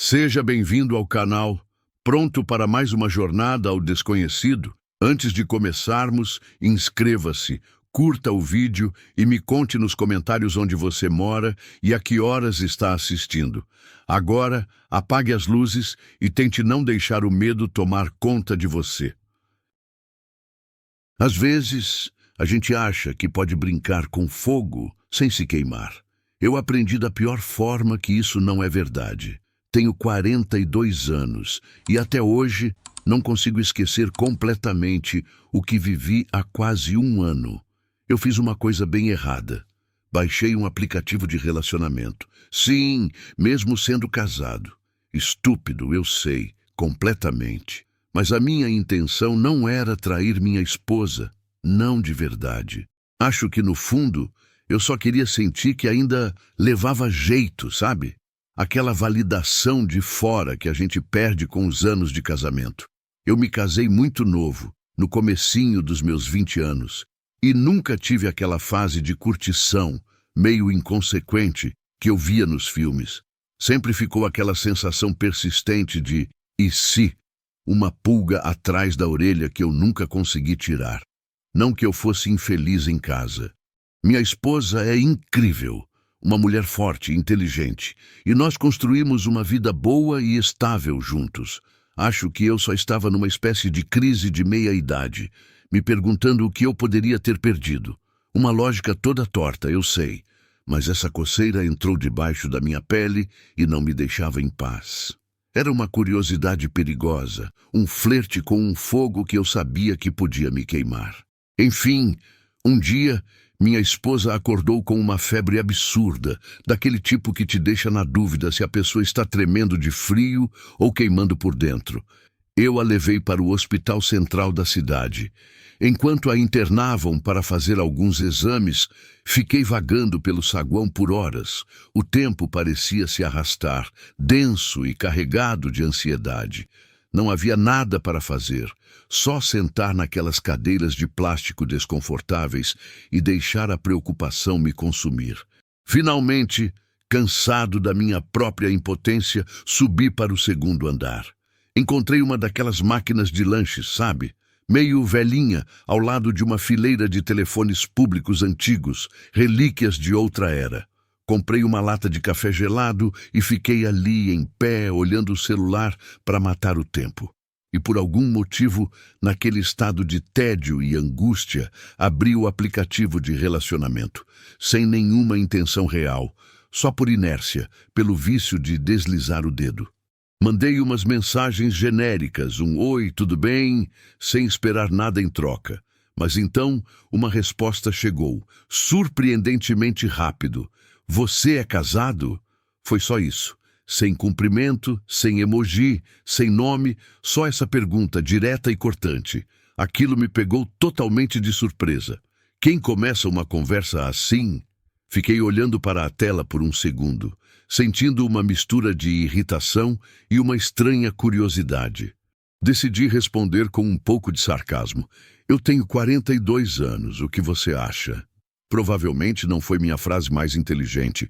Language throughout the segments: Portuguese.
Seja bem-vindo ao canal. Pronto para mais uma jornada ao desconhecido? Antes de começarmos, inscreva-se, curta o vídeo e me conte nos comentários onde você mora e a que horas está assistindo. Agora, apague as luzes e tente não deixar o medo tomar conta de você. Às vezes, a gente acha que pode brincar com fogo sem se queimar. Eu aprendi da pior forma que isso não é verdade. Tenho 42 anos e até hoje não consigo esquecer completamente o que vivi há quase um ano. Eu fiz uma coisa bem errada. Baixei um aplicativo de relacionamento. Sim, mesmo sendo casado. Estúpido, eu sei, completamente. Mas a minha intenção não era trair minha esposa, não de verdade. Acho que no fundo eu só queria sentir que ainda levava jeito, sabe? Aquela validação de fora que a gente perde com os anos de casamento. Eu me casei muito novo, no comecinho dos meus 20 anos, e nunca tive aquela fase de curtição, meio inconsequente, que eu via nos filmes. Sempre ficou aquela sensação persistente de "e se?", uma pulga atrás da orelha que eu nunca consegui tirar. Não que eu fosse infeliz em casa. Minha esposa é incrível. Uma mulher forte, inteligente, e nós construímos uma vida boa e estável juntos. Acho que eu só estava numa espécie de crise de meia-idade, me perguntando o que eu poderia ter perdido. Uma lógica toda torta, eu sei, mas essa coceira entrou debaixo da minha pele e não me deixava em paz. Era uma curiosidade perigosa, um flerte com um fogo que eu sabia que podia me queimar. Enfim, um dia minha esposa acordou com uma febre absurda, daquele tipo que te deixa na dúvida se a pessoa está tremendo de frio ou queimando por dentro. Eu a levei para o hospital central da cidade. Enquanto a internavam para fazer alguns exames, fiquei vagando pelo saguão por horas. O tempo parecia se arrastar, denso e carregado de ansiedade. Não havia nada para fazer, só sentar naquelas cadeiras de plástico desconfortáveis e deixar a preocupação me consumir. Finalmente, cansado da minha própria impotência, subi para o segundo andar. Encontrei uma daquelas máquinas de lanches, sabe? Meio velhinha, ao lado de uma fileira de telefones públicos antigos, relíquias de outra era. Comprei uma lata de café gelado e fiquei ali em pé, olhando o celular para matar o tempo. E por algum motivo, naquele estado de tédio e angústia, abri o aplicativo de relacionamento, sem nenhuma intenção real, só por inércia, pelo vício de deslizar o dedo. Mandei umas mensagens genéricas, um "Oi, tudo bem?", sem esperar nada em troca. Mas então, uma resposta chegou, surpreendentemente rápido. "Você é casado?" Foi só isso. Sem cumprimento, sem emoji, sem nome, só essa pergunta direta e cortante. Aquilo me pegou totalmente de surpresa. Quem começa uma conversa assim? Fiquei olhando para a tela por um segundo, sentindo uma mistura de irritação e uma estranha curiosidade. Decidi responder com um pouco de sarcasmo. "Eu tenho 42 anos, o que você acha?" Provavelmente não foi minha frase mais inteligente,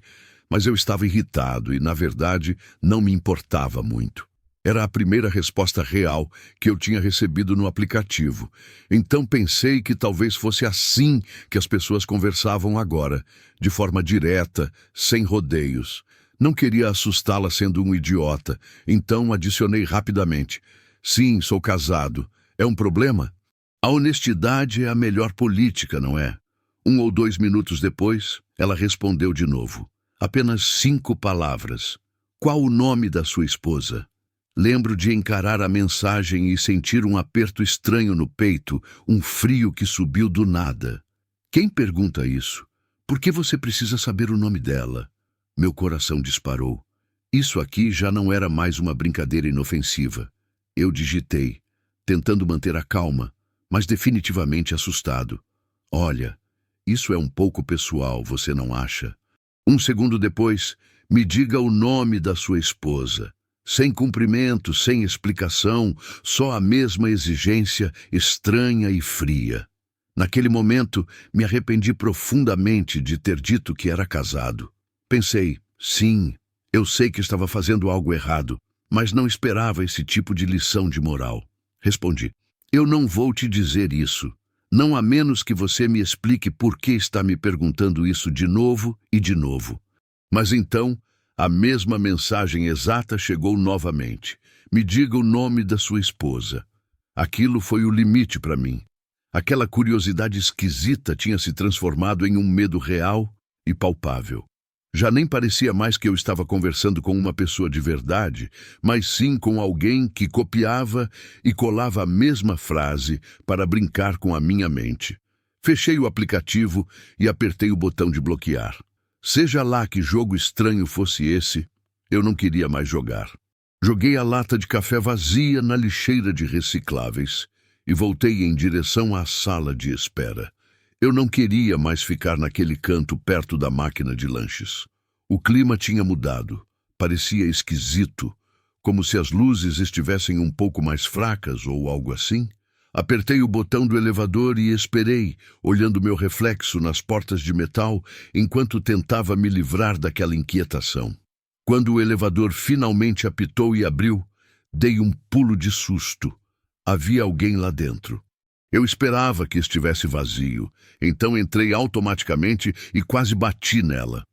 mas eu estava irritado e, na verdade, não me importava muito. Era a primeira resposta real que eu tinha recebido no aplicativo. Então pensei que talvez fosse assim que as pessoas conversavam agora, de forma direta, sem rodeios. Não queria assustá-la sendo um idiota, então adicionei rapidamente: "Sim, sou casado. É um problema?" A honestidade é a melhor política, não é? 1 ou 2 minutos depois, ela respondeu de novo. Apenas 5 palavras. "Qual o nome da sua esposa?" Lembro de encarar a mensagem e sentir um aperto estranho no peito, um frio que subiu do nada. Quem pergunta isso? Por que você precisa saber o nome dela? Meu coração disparou. Isso aqui já não era mais uma brincadeira inofensiva. Eu digitei, tentando manter a calma, mas definitivamente assustado. "Olha, isso é um pouco pessoal, você não acha?" 1 segundo depois, "Me diga o nome da sua esposa." Sem cumprimento, sem explicação, só a mesma exigência estranha e fria. Naquele momento, me arrependi profundamente de ter dito que era casado. Pensei, sim, Eu sei que estava fazendo algo errado, mas não esperava esse tipo de lição de moral. Respondi: eu não vou te dizer isso. Não a menos que você me explique por que está me perguntando isso de novo e de novo. Mas então, a mesma mensagem exata chegou novamente. Me diga o nome da sua esposa. Aquilo foi o limite para mim. Aquela curiosidade esquisita tinha se transformado em um medo real e palpável. Já nem parecia mais que eu estava conversando com uma pessoa de verdade, mas sim com alguém que copiava e colava a mesma frase para brincar com a minha mente. Fechei o aplicativo e apertei o botão de bloquear. Seja lá que jogo estranho fosse esse, eu não queria mais jogar. Joguei a lata de café vazia na lixeira de recicláveis e voltei em direção à sala de espera. Eu não queria mais ficar naquele canto perto da máquina de lanches. O clima tinha mudado. Parecia esquisito, como se as luzes estivessem um pouco mais fracas ou algo assim. Apertei o botão do elevador e esperei, olhando meu reflexo nas portas de metal, enquanto tentava me livrar daquela inquietação. Quando o elevador finalmente apitou e abriu, dei um pulo de susto. Havia alguém lá dentro. Eu esperava que estivesse vazio, então entrei automaticamente e quase bati nela.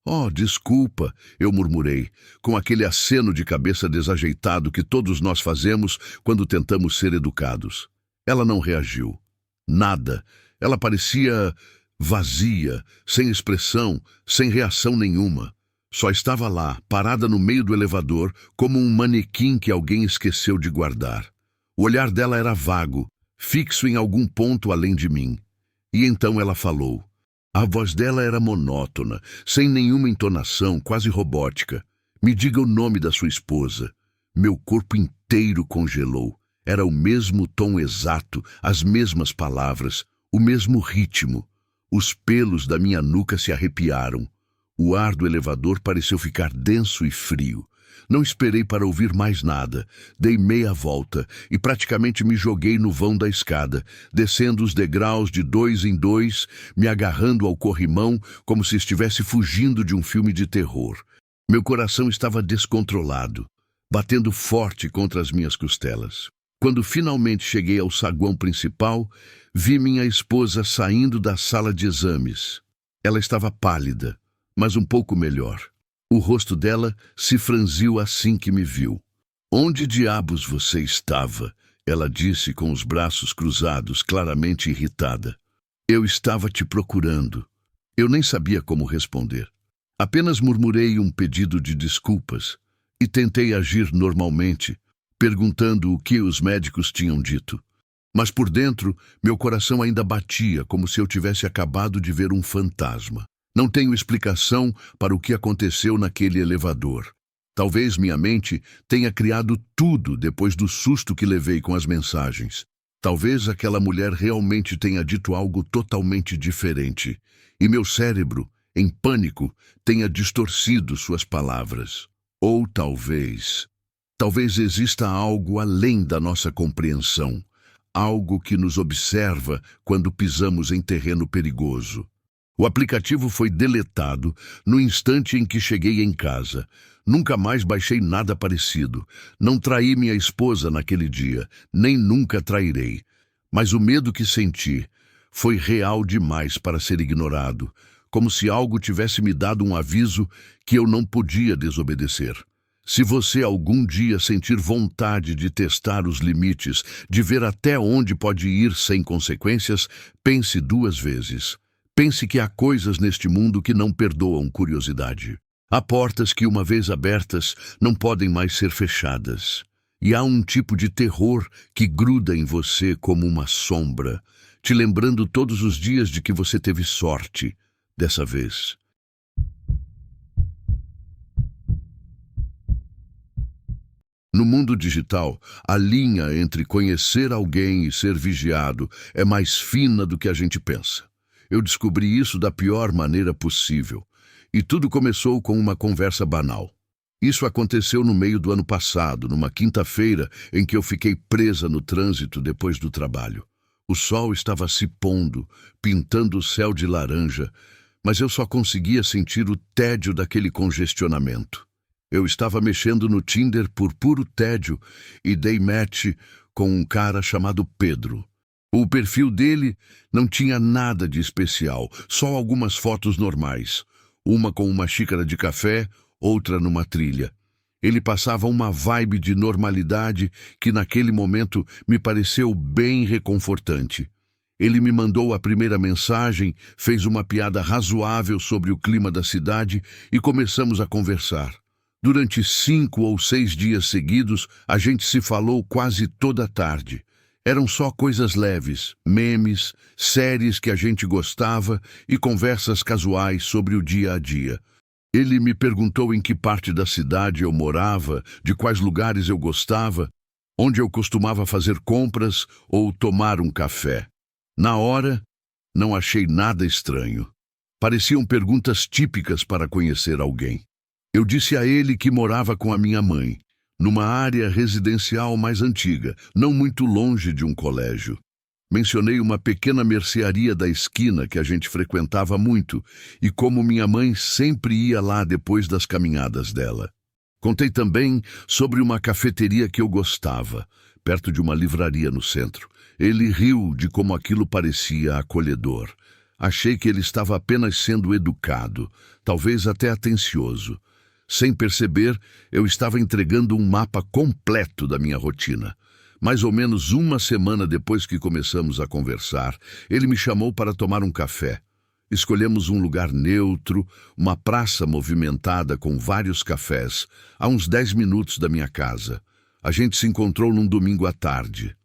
Oh, desculpa, eu murmurei, com aquele aceno de cabeça desajeitado que todos nós fazemos quando tentamos ser educados. Ela não reagiu. Nada. Ela parecia vazia, sem expressão, sem reação nenhuma. Só estava lá, parada no meio do elevador, como um manequim que alguém esqueceu de guardar. O olhar dela era vago, fixo em algum ponto além de mim. E então ela falou. A voz dela era monótona, sem nenhuma entonação, quase robótica. Me diga o nome da sua esposa. Meu corpo inteiro congelou. Era o mesmo tom exato, as mesmas palavras, o mesmo ritmo. Os pelos da minha nuca se arrepiaram. O ar do elevador pareceu ficar denso e frio. Não esperei para ouvir mais nada. Dei meia volta e praticamente me joguei no vão da escada, descendo os degraus de 2 em 2, me agarrando ao corrimão como se estivesse fugindo de um filme de terror. Meu coração estava descontrolado, batendo forte contra as minhas costelas. Quando finalmente cheguei ao saguão principal, vi minha esposa saindo da sala de exames. Ela estava pálida, mas um pouco melhor. O rosto dela se franziu assim que me viu. Onde diabos você estava? Ela disse com os braços cruzados, claramente irritada. Eu estava te procurando. Eu nem sabia como responder. Apenas murmurei um pedido de desculpas e tentei agir normalmente, perguntando o que os médicos tinham dito. Mas por dentro, meu coração ainda batia como se eu tivesse acabado de ver um fantasma. Não tenho explicação para o que aconteceu naquele elevador. Talvez minha mente tenha criado tudo depois do susto que levei com as mensagens. Talvez aquela mulher realmente tenha dito algo totalmente diferente. E meu cérebro, em pânico, tenha distorcido suas palavras. Ou talvez exista algo além da nossa compreensão. Algo que nos observa quando pisamos em terreno perigoso. O aplicativo foi deletado no instante em que cheguei em casa. Nunca mais baixei nada parecido. Não traí minha esposa naquele dia, nem nunca trairei. Mas o medo que senti foi real demais para ser ignorado, como se algo tivesse me dado um aviso que eu não podia desobedecer. Se você algum dia sentir vontade de testar os limites, de ver até onde pode ir sem consequências, pense 2 vezes. Pense que há coisas neste mundo que não perdoam curiosidade. Há portas que, uma vez abertas, não podem mais ser fechadas. E há um tipo de terror que gruda em você como uma sombra, te lembrando todos os dias de que você teve sorte, dessa vez. No mundo digital, a linha entre conhecer alguém e ser vigiado é mais fina do que a gente pensa. Eu descobri isso da pior maneira possível. E tudo começou com uma conversa banal. Isso aconteceu no meio do ano passado, numa quinta-feira em que eu fiquei presa no trânsito depois do trabalho. O sol estava se pondo, pintando o céu de laranja, mas eu só conseguia sentir o tédio daquele congestionamento. Eu estava mexendo no Tinder por puro tédio e dei match com um cara chamado Pedro. O perfil dele não tinha nada de especial, só algumas fotos normais. Uma com uma xícara de café, outra numa trilha. Ele passava uma vibe de normalidade que naquele momento me pareceu bem reconfortante. Ele me mandou a primeira mensagem, fez uma piada razoável sobre o clima da cidade e começamos a conversar. Durante 5 ou 6 dias seguidos, a gente se falou quase toda a tarde. Eram só coisas leves, memes, séries que a gente gostava e conversas casuais sobre o dia a dia. Ele me perguntou em que parte da cidade eu morava, de quais lugares eu gostava, onde eu costumava fazer compras ou tomar um café. Na hora, não achei nada estranho. Pareciam perguntas típicas para conhecer alguém. Eu disse a ele que morava com a minha mãe, numa área residencial mais antiga, não muito longe de um colégio. Mencionei uma pequena mercearia da esquina que a gente frequentava muito e como minha mãe sempre ia lá depois das caminhadas dela. Contei também sobre uma cafeteria que eu gostava, perto de uma livraria no centro. Ele riu de como aquilo parecia acolhedor. Achei que ele estava apenas sendo educado, talvez até atencioso. Sem perceber, eu estava entregando um mapa completo da minha rotina. Mais ou menos uma semana depois que começamos a conversar, ele me chamou para tomar um café. Escolhemos um lugar neutro, uma praça movimentada com vários cafés, a uns 10 minutos da minha casa. A gente se encontrou num domingo à tarde.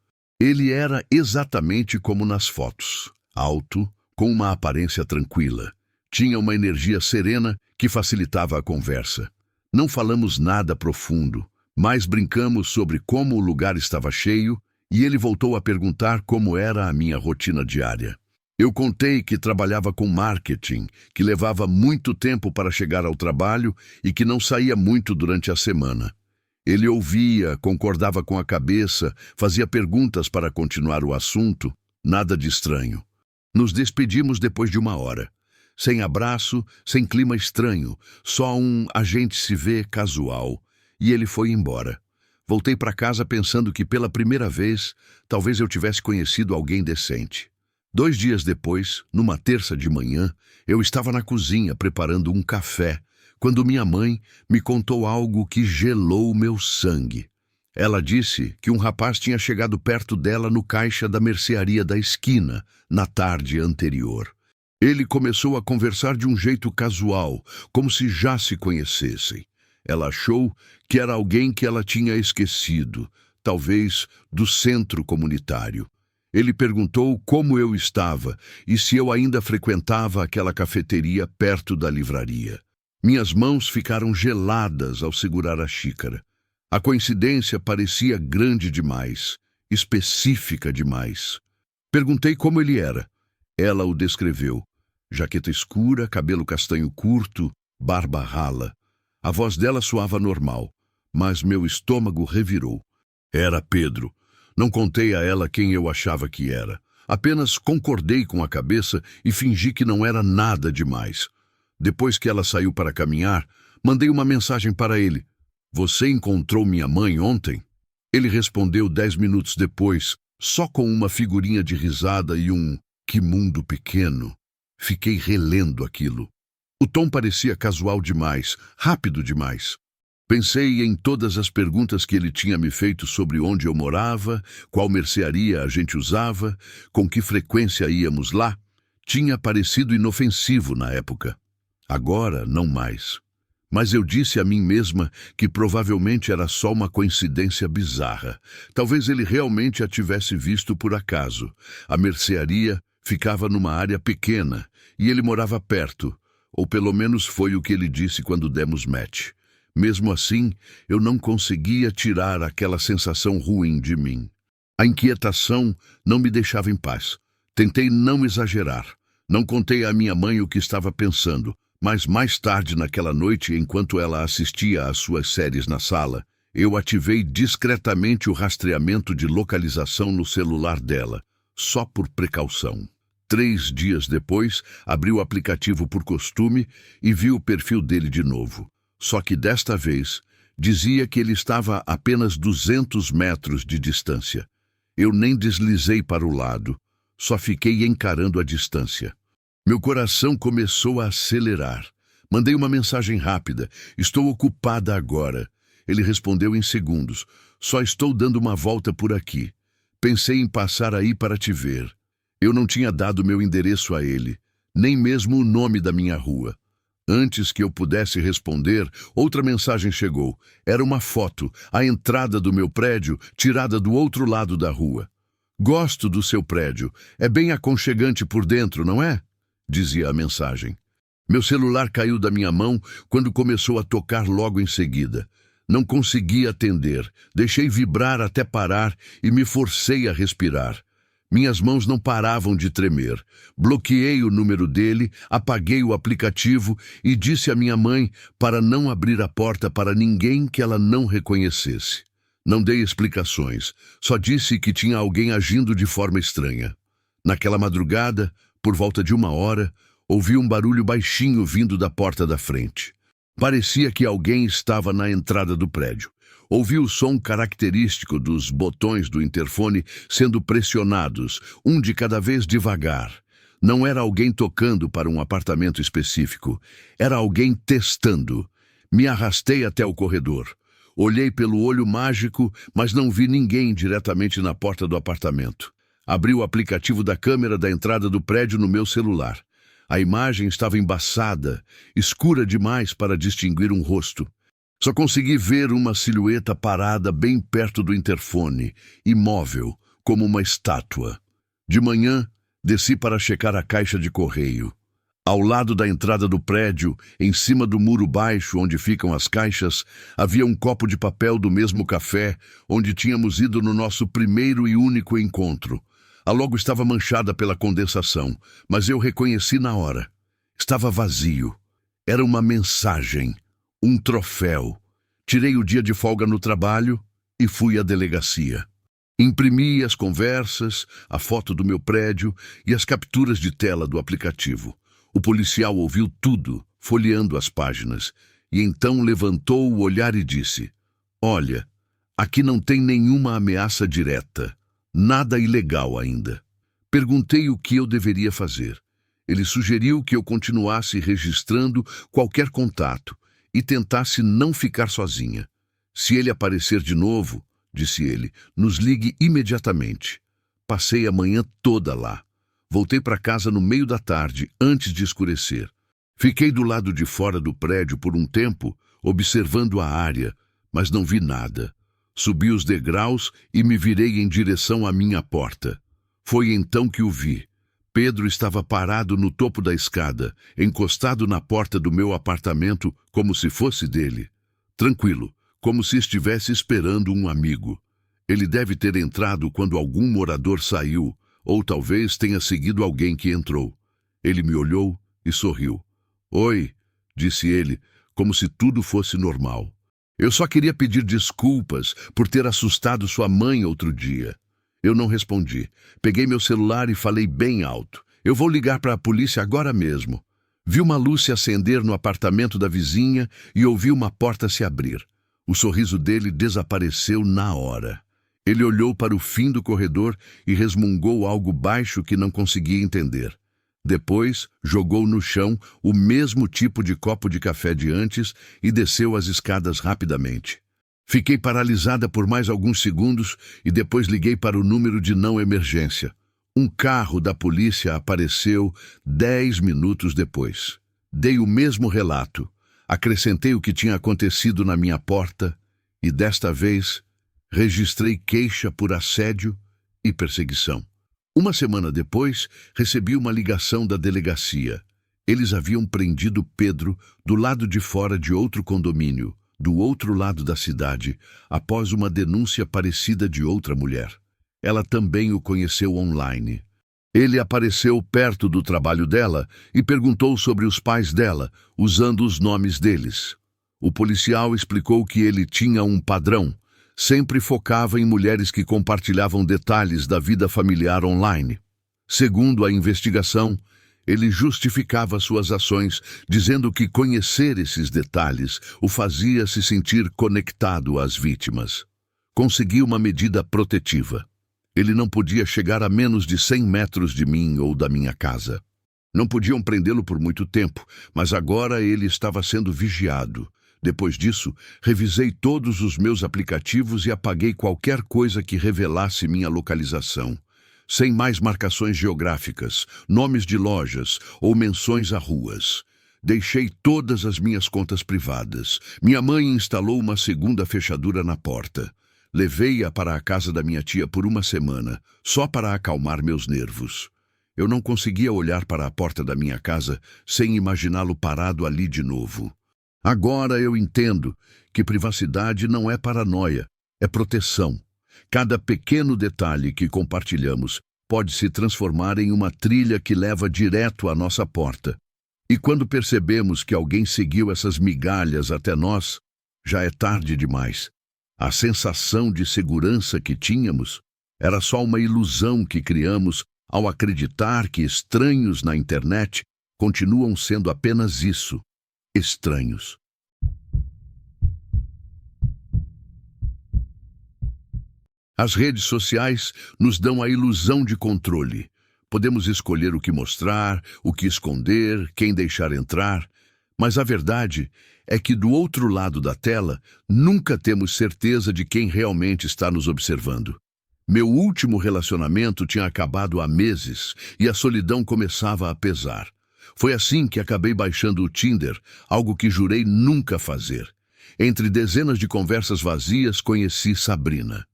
Ele era exatamente como nas fotos, alto, com uma aparência tranquila. Tinha uma energia serena que facilitava a conversa. Não falamos nada profundo, mas brincamos sobre como o lugar estava cheio e ele voltou a perguntar como era a minha rotina diária. Eu contei que trabalhava com marketing, que levava muito tempo para chegar ao trabalho e que não saía muito durante a semana. Ele ouvia, concordava com a cabeça, fazia perguntas para continuar o assunto, nada de estranho. Nos despedimos depois de 1 hora. Sem abraço, sem clima estranho, só um a gente se vê casual. E ele foi embora. Voltei para casa pensando que pela primeira vez, talvez eu tivesse conhecido alguém decente. 2 dias depois, numa terça de manhã, eu estava na cozinha preparando um café, quando minha mãe me contou algo que gelou meu sangue. Ela disse que um rapaz tinha chegado perto dela no caixa da mercearia da esquina, na tarde anterior. Ele começou a conversar de um jeito casual, como se já se conhecessem. Ela achou que era alguém que ela tinha esquecido, talvez do centro comunitário. Ele perguntou como eu estava e se eu ainda frequentava aquela cafeteria perto da livraria. Minhas mãos ficaram geladas ao segurar a xícara. A coincidência parecia grande demais, específica demais. Perguntei como ele era. Ela o descreveu. Jaqueta escura, cabelo castanho curto, barba rala. A voz dela soava normal, mas meu estômago revirou. Era Pedro. Não contei a ela quem eu achava que era. Apenas concordei com a cabeça e fingi que não era nada demais. Depois que ela saiu para caminhar, mandei uma mensagem para ele. Você encontrou minha mãe ontem? Ele respondeu 10 minutos depois, só com uma figurinha de risada e um "que mundo pequeno". Fiquei relendo aquilo. O tom parecia casual demais, rápido demais. Pensei em todas as perguntas que ele tinha me feito sobre onde eu morava, qual mercearia a gente usava, com que frequência íamos lá. Tinha parecido inofensivo na época. Agora, não mais. Mas eu disse a mim mesma que provavelmente era só uma coincidência bizarra. Talvez ele realmente a tivesse visto por acaso. A mercearia ficava numa área pequena e ele morava perto, ou pelo menos foi o que ele disse quando demos match. Mesmo assim, eu não conseguia tirar aquela sensação ruim de mim. A inquietação não me deixava em paz. Tentei não exagerar. Não contei à minha mãe o que estava pensando, mas mais tarde naquela noite, enquanto ela assistia às suas séries na sala, eu ativei discretamente o rastreamento de localização no celular dela, só por precaução. 3 dias depois, abri o aplicativo por costume e vi o perfil dele de novo. Só que desta vez, dizia que ele estava a apenas 200 metros de distância. Eu nem deslizei para o lado, só fiquei encarando a distância. Meu coração começou a acelerar. Mandei uma mensagem rápida: estou ocupada agora. Ele respondeu em segundos: só estou dando uma volta por aqui. Pensei em passar aí para te ver. Eu não tinha dado meu endereço a ele, nem mesmo o nome da minha rua. Antes que eu pudesse responder, outra mensagem chegou. Era uma foto, a entrada do meu prédio, tirada do outro lado da rua. Gosto do seu prédio. É bem aconchegante por dentro, não é? Dizia a mensagem. Meu celular caiu da minha mão quando começou a tocar logo em seguida. Não consegui atender. Deixei vibrar até parar e me forcei a respirar. Minhas mãos não paravam de tremer. Bloqueei o número dele, apaguei o aplicativo e disse à minha mãe para não abrir a porta para ninguém que ela não reconhecesse. Não dei explicações, só disse que tinha alguém agindo de forma estranha. Naquela madrugada, por volta de 1 hora, ouvi um barulho baixinho vindo da porta da frente. Parecia que alguém estava na entrada do prédio. Ouvi o som característico dos botões do interfone sendo pressionados, um de cada vez devagar. Não era alguém tocando para um apartamento específico. Era alguém testando. Me arrastei até o corredor. Olhei pelo olho mágico, mas não vi ninguém diretamente na porta do apartamento. Abri o aplicativo da câmera da entrada do prédio no meu celular. A imagem estava embaçada, escura demais para distinguir um rosto. Só consegui ver uma silhueta parada bem perto do interfone, imóvel, como uma estátua. De manhã, desci para checar a caixa de correio. Ao lado da entrada do prédio, em cima do muro baixo onde ficam as caixas, havia um copo de papel do mesmo café onde tínhamos ido no nosso primeiro e único encontro. A logo estava manchada pela condensação, mas eu reconheci na hora. Estava vazio. Era uma mensagem. Um troféu. Tirei o dia de folga no trabalho e fui à delegacia. Imprimi as conversas, a foto do meu prédio e as capturas de tela do aplicativo. O policial ouviu tudo, folheando as páginas, e então levantou o olhar e disse: olha, aqui não tem nenhuma ameaça direta, nada ilegal ainda. Perguntei o que eu deveria fazer. Ele sugeriu que eu continuasse registrando qualquer contato e tentasse não ficar sozinha. Se ele aparecer de novo, disse ele, nos ligue imediatamente. Passei a manhã toda lá. Voltei para casa no meio da tarde, antes de escurecer. Fiquei do lado de fora do prédio por um tempo, observando a área, mas não vi nada. Subi os degraus e me virei em direção à minha porta. Foi então que o vi. Pedro estava parado no topo da escada, encostado na porta do meu apartamento, como se fosse dele. Tranquilo, como se estivesse esperando um amigo. Ele deve ter entrado quando algum morador saiu, ou talvez tenha seguido alguém que entrou. Ele me olhou e sorriu. Oi, disse ele, como se tudo fosse normal. Eu só queria pedir desculpas por ter assustado sua mãe outro dia. Eu não respondi. Peguei meu celular e falei bem alto. Eu vou ligar para a polícia agora mesmo. Vi uma luz se acender no apartamento da vizinha e ouvi uma porta se abrir. O sorriso dele desapareceu na hora. Ele olhou para o fim do corredor e resmungou algo baixo que não conseguia entender. Depois, jogou no chão o mesmo tipo de copo de café de antes e desceu as escadas rapidamente. Fiquei paralisada por mais alguns segundos e depois liguei para o número de não emergência. Um carro da polícia apareceu 10 minutos depois. Dei o mesmo relato. Acrescentei o que tinha acontecido na minha porta e, desta vez, registrei queixa por assédio e perseguição. Uma semana depois, recebi uma ligação da delegacia. Eles haviam prendido Pedro do lado de fora de outro condomínio, do outro lado da cidade, após uma denúncia parecida de outra mulher. Ela também o conheceu online. Ele apareceu perto do trabalho dela e perguntou sobre os pais dela, usando os nomes deles. O policial explicou que ele tinha um padrão. Sempre focava em mulheres que compartilhavam detalhes da vida familiar online. Segundo a investigação, Ele justificava suas ações, dizendo que conhecer esses detalhes o fazia se sentir conectado às vítimas. Consegui uma medida protetiva. Ele não podia chegar a menos de 100 metros de mim ou da minha casa. Não podiam prendê-lo por muito tempo, mas agora ele estava sendo vigiado. Depois disso, revisei todos os meus aplicativos e apaguei qualquer coisa que revelasse minha localização. Sem mais marcações geográficas, nomes de lojas ou menções a ruas. Deixei todas as minhas contas privadas. Minha mãe instalou uma segunda fechadura na porta. Levei-a para a casa da minha tia por uma semana, só para acalmar meus nervos. Eu não conseguia olhar para a porta da minha casa sem imaginá-lo parado ali de novo. Agora eu entendo que privacidade não é paranoia, é proteção. Cada pequeno detalhe que compartilhamos pode se transformar em uma trilha que leva direto à nossa porta. E quando percebemos que alguém seguiu essas migalhas até nós, já é tarde demais. A sensação de segurança que tínhamos era só uma ilusão que criamos ao acreditar que estranhos na internet continuam sendo apenas isso, estranhos. As redes sociais nos dão a ilusão de controle. Podemos escolher o que mostrar, o que esconder, quem deixar entrar, mas a verdade é que do outro lado da tela nunca temos certeza de quem realmente está nos observando. Meu último relacionamento tinha acabado há meses e a solidão começava a pesar. Foi assim que acabei baixando o Tinder, algo que jurei nunca fazer. Entre dezenas de conversas vazias, conheci Sabrina.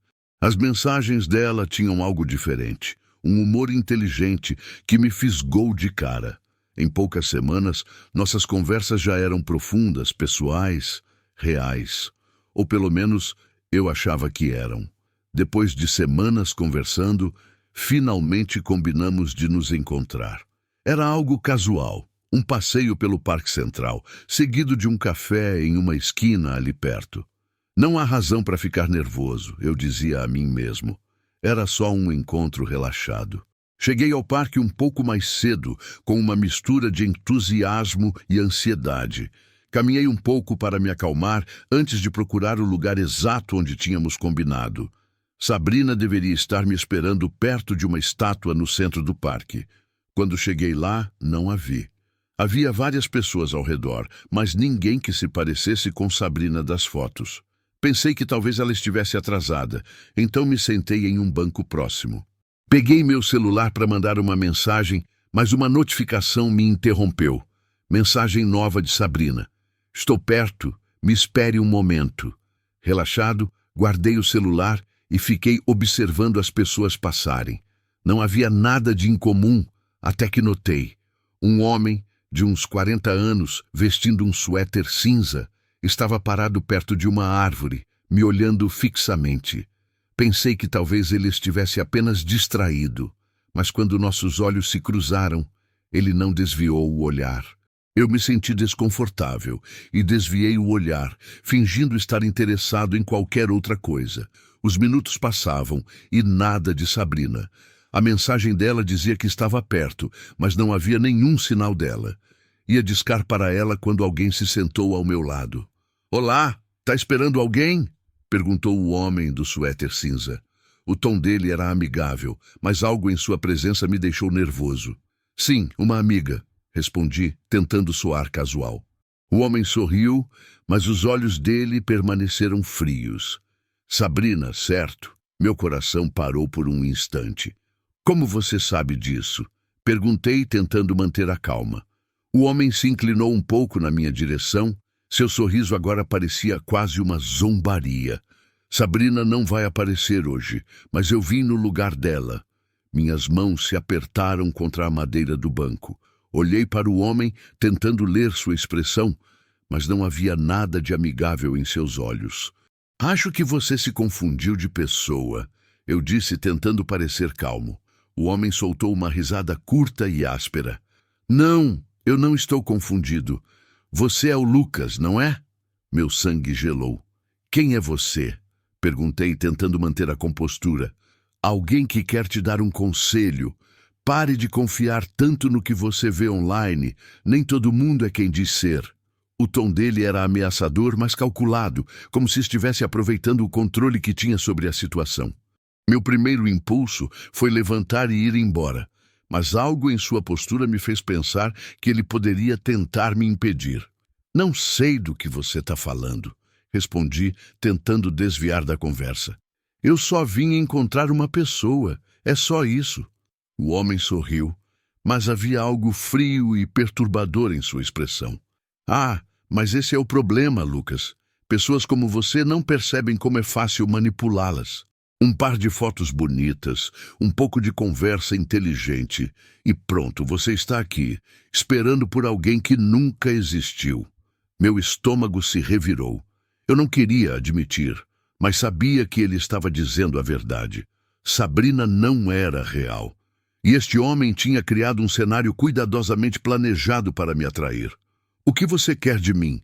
As mensagens dela tinham algo diferente, um humor inteligente que me fisgou de cara. Em poucas semanas, nossas conversas já eram profundas, pessoais, reais. Ou pelo menos eu achava que eram. Depois de semanas conversando, finalmente combinamos de nos encontrar. Era algo casual, um passeio pelo Parque Central, seguido de um café em uma esquina ali perto. Não há razão para ficar nervoso, eu dizia a mim mesmo. Era só um encontro relaxado. Cheguei ao parque um pouco mais cedo, com uma mistura de entusiasmo e ansiedade. Caminhei um pouco para me acalmar antes de procurar o lugar exato onde tínhamos combinado. Sabrina deveria estar me esperando perto de uma estátua no centro do parque. Quando cheguei lá, não a vi. Havia várias pessoas ao redor, mas ninguém que se parecesse com Sabrina das fotos. Pensei que talvez ela estivesse atrasada, então me sentei em um banco próximo. Peguei meu celular para mandar uma mensagem, mas uma notificação me interrompeu. Mensagem nova de Sabrina. Estou perto, me espere um momento. Relaxado, guardei o celular e fiquei observando as pessoas passarem. Não havia nada de incomum, até que notei. Um homem, de uns 40 anos, vestindo um suéter cinza, estava parado perto de uma árvore, me olhando fixamente. Pensei que talvez ele estivesse apenas distraído, mas quando nossos olhos se cruzaram, ele não desviou o olhar. Eu me senti desconfortável e desviei o olhar, fingindo estar interessado em qualquer outra coisa. Os minutos passavam e nada de Sabrina. A mensagem dela dizia que estava perto, mas não havia nenhum sinal dela. Ia discar para ela quando alguém se sentou ao meu lado. "Olá, tá esperando alguém?" perguntou o homem do suéter cinza. O tom dele era amigável, mas algo em sua presença me deixou nervoso. "Sim, uma amiga", respondi, tentando soar casual. O homem sorriu, mas os olhos dele permaneceram frios. "Sabrina, certo?" Meu coração parou por um instante. "Como você sabe disso?" perguntei, tentando manter a calma. O homem se inclinou um pouco na minha direção. Seu sorriso agora parecia quase uma zombaria. "Sabrina não vai aparecer hoje, mas eu vim no lugar dela." Minhas mãos se apertaram contra a madeira do banco. Olhei para o homem, tentando ler sua expressão, mas não havia nada de amigável em seus olhos. "Acho que você se confundiu de pessoa", eu disse, tentando parecer calmo. O homem soltou uma risada curta e áspera. "Não, eu não estou confundido. Você é o Lucas, não é?" Meu sangue gelou. "Quem é você?" perguntei, tentando manter a compostura. "Alguém que quer te dar um conselho. Pare de confiar tanto no que você vê online. Nem todo mundo é quem diz ser. O tom dele era ameaçador, mas calculado, como se estivesse aproveitando o controle que tinha sobre a situação. Meu primeiro impulso foi levantar e ir embora, mas algo em sua postura me fez pensar que ele poderia tentar me impedir. Não sei do que você está falando, respondi, tentando desviar da conversa. Eu só vim encontrar uma pessoa, é só isso. O homem sorriu, mas havia algo frio e perturbador em sua expressão. Ah, mas esse é o problema, Lucas. Pessoas como você não percebem como é fácil manipulá-las. Um par de fotos bonitas, um pouco de conversa inteligente, e pronto, você está aqui, esperando por alguém que nunca existiu. Meu estômago se revirou. Eu não queria admitir, mas sabia que ele estava dizendo a verdade. Sabrina não era real. E este homem tinha criado um cenário cuidadosamente planejado para me atrair. O que você quer de mim?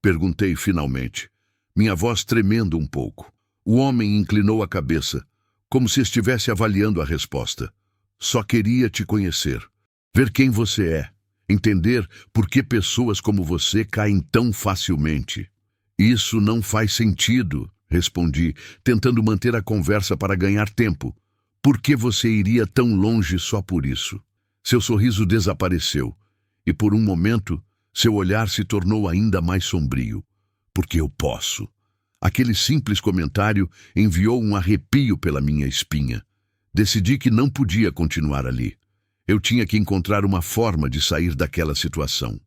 Perguntei finalmente, minha voz tremendo um pouco. O homem inclinou a cabeça, como se estivesse avaliando a resposta. Só queria te conhecer, ver quem você é, entender por que pessoas como você caem tão facilmente. Isso não faz sentido, respondi, tentando manter a conversa para ganhar tempo. Por que você iria tão longe só por isso? Seu sorriso desapareceu, e por um momento, seu olhar se tornou ainda mais sombrio. Porque eu posso. Aquele simples comentário enviou um arrepio pela minha espinha. Decidi que não podia continuar ali. Eu tinha que encontrar uma forma de sair daquela situação.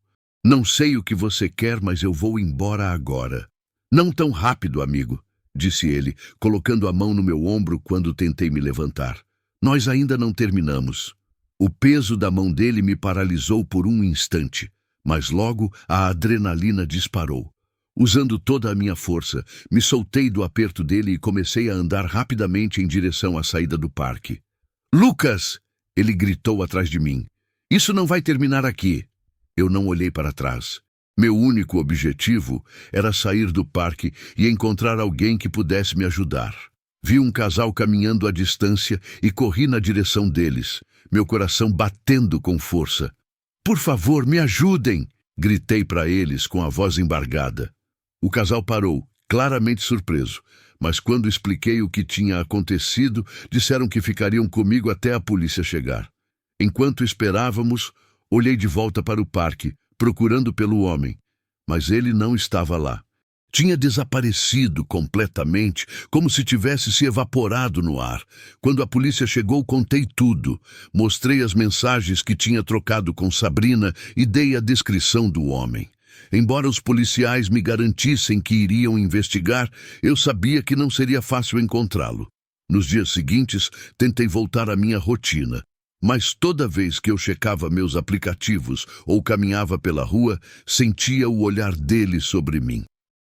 Não sei o que você quer, mas eu vou embora agora. Não tão rápido, amigo, disse ele, colocando a mão no meu ombro quando tentei me levantar. Nós ainda não terminamos. O peso da mão dele me paralisou por um instante, mas logo a adrenalina disparou. Usando toda a minha força, me soltei do aperto dele e comecei a andar rapidamente em direção à saída do parque. Lucas! Ele gritou atrás de mim. Isso não vai terminar aqui. Eu não olhei para trás. Meu único objetivo era sair do parque e encontrar alguém que pudesse me ajudar. Vi um casal caminhando à distância e corri na direção deles, meu coração batendo com força. Por favor, me ajudem! Gritei para eles com a voz embargada. O casal parou, claramente surpreso, mas quando expliquei o que tinha acontecido, disseram que ficariam comigo até a polícia chegar. Enquanto esperávamos, olhei de volta para o parque, procurando pelo homem, mas ele não estava lá. Tinha desaparecido completamente, como se tivesse se evaporado no ar. Quando a polícia chegou, contei tudo. Mostrei as mensagens que tinha trocado com Sabrina e dei a descrição do homem. Embora os policiais me garantissem que iriam investigar, eu sabia que não seria fácil encontrá-lo. Nos dias seguintes, tentei voltar à minha rotina. Mas toda vez que eu checava meus aplicativos ou caminhava pela rua, sentia o olhar dele sobre mim.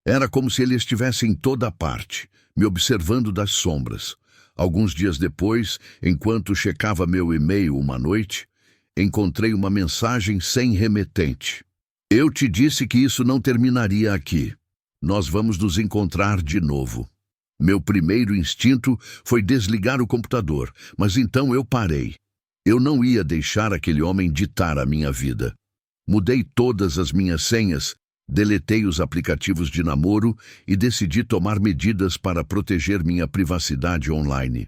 Era como se ele estivesse em toda parte, me observando das sombras. Alguns dias depois, enquanto checava meu e-mail uma noite, encontrei uma mensagem sem remetente. Eu te disse que isso não terminaria aqui. Nós vamos nos encontrar de novo. Meu primeiro instinto foi desligar o computador, mas então eu parei. Eu não ia deixar aquele homem ditar a minha vida. Mudei todas as minhas senhas, deletei os aplicativos de namoro e decidi tomar medidas para proteger minha privacidade online.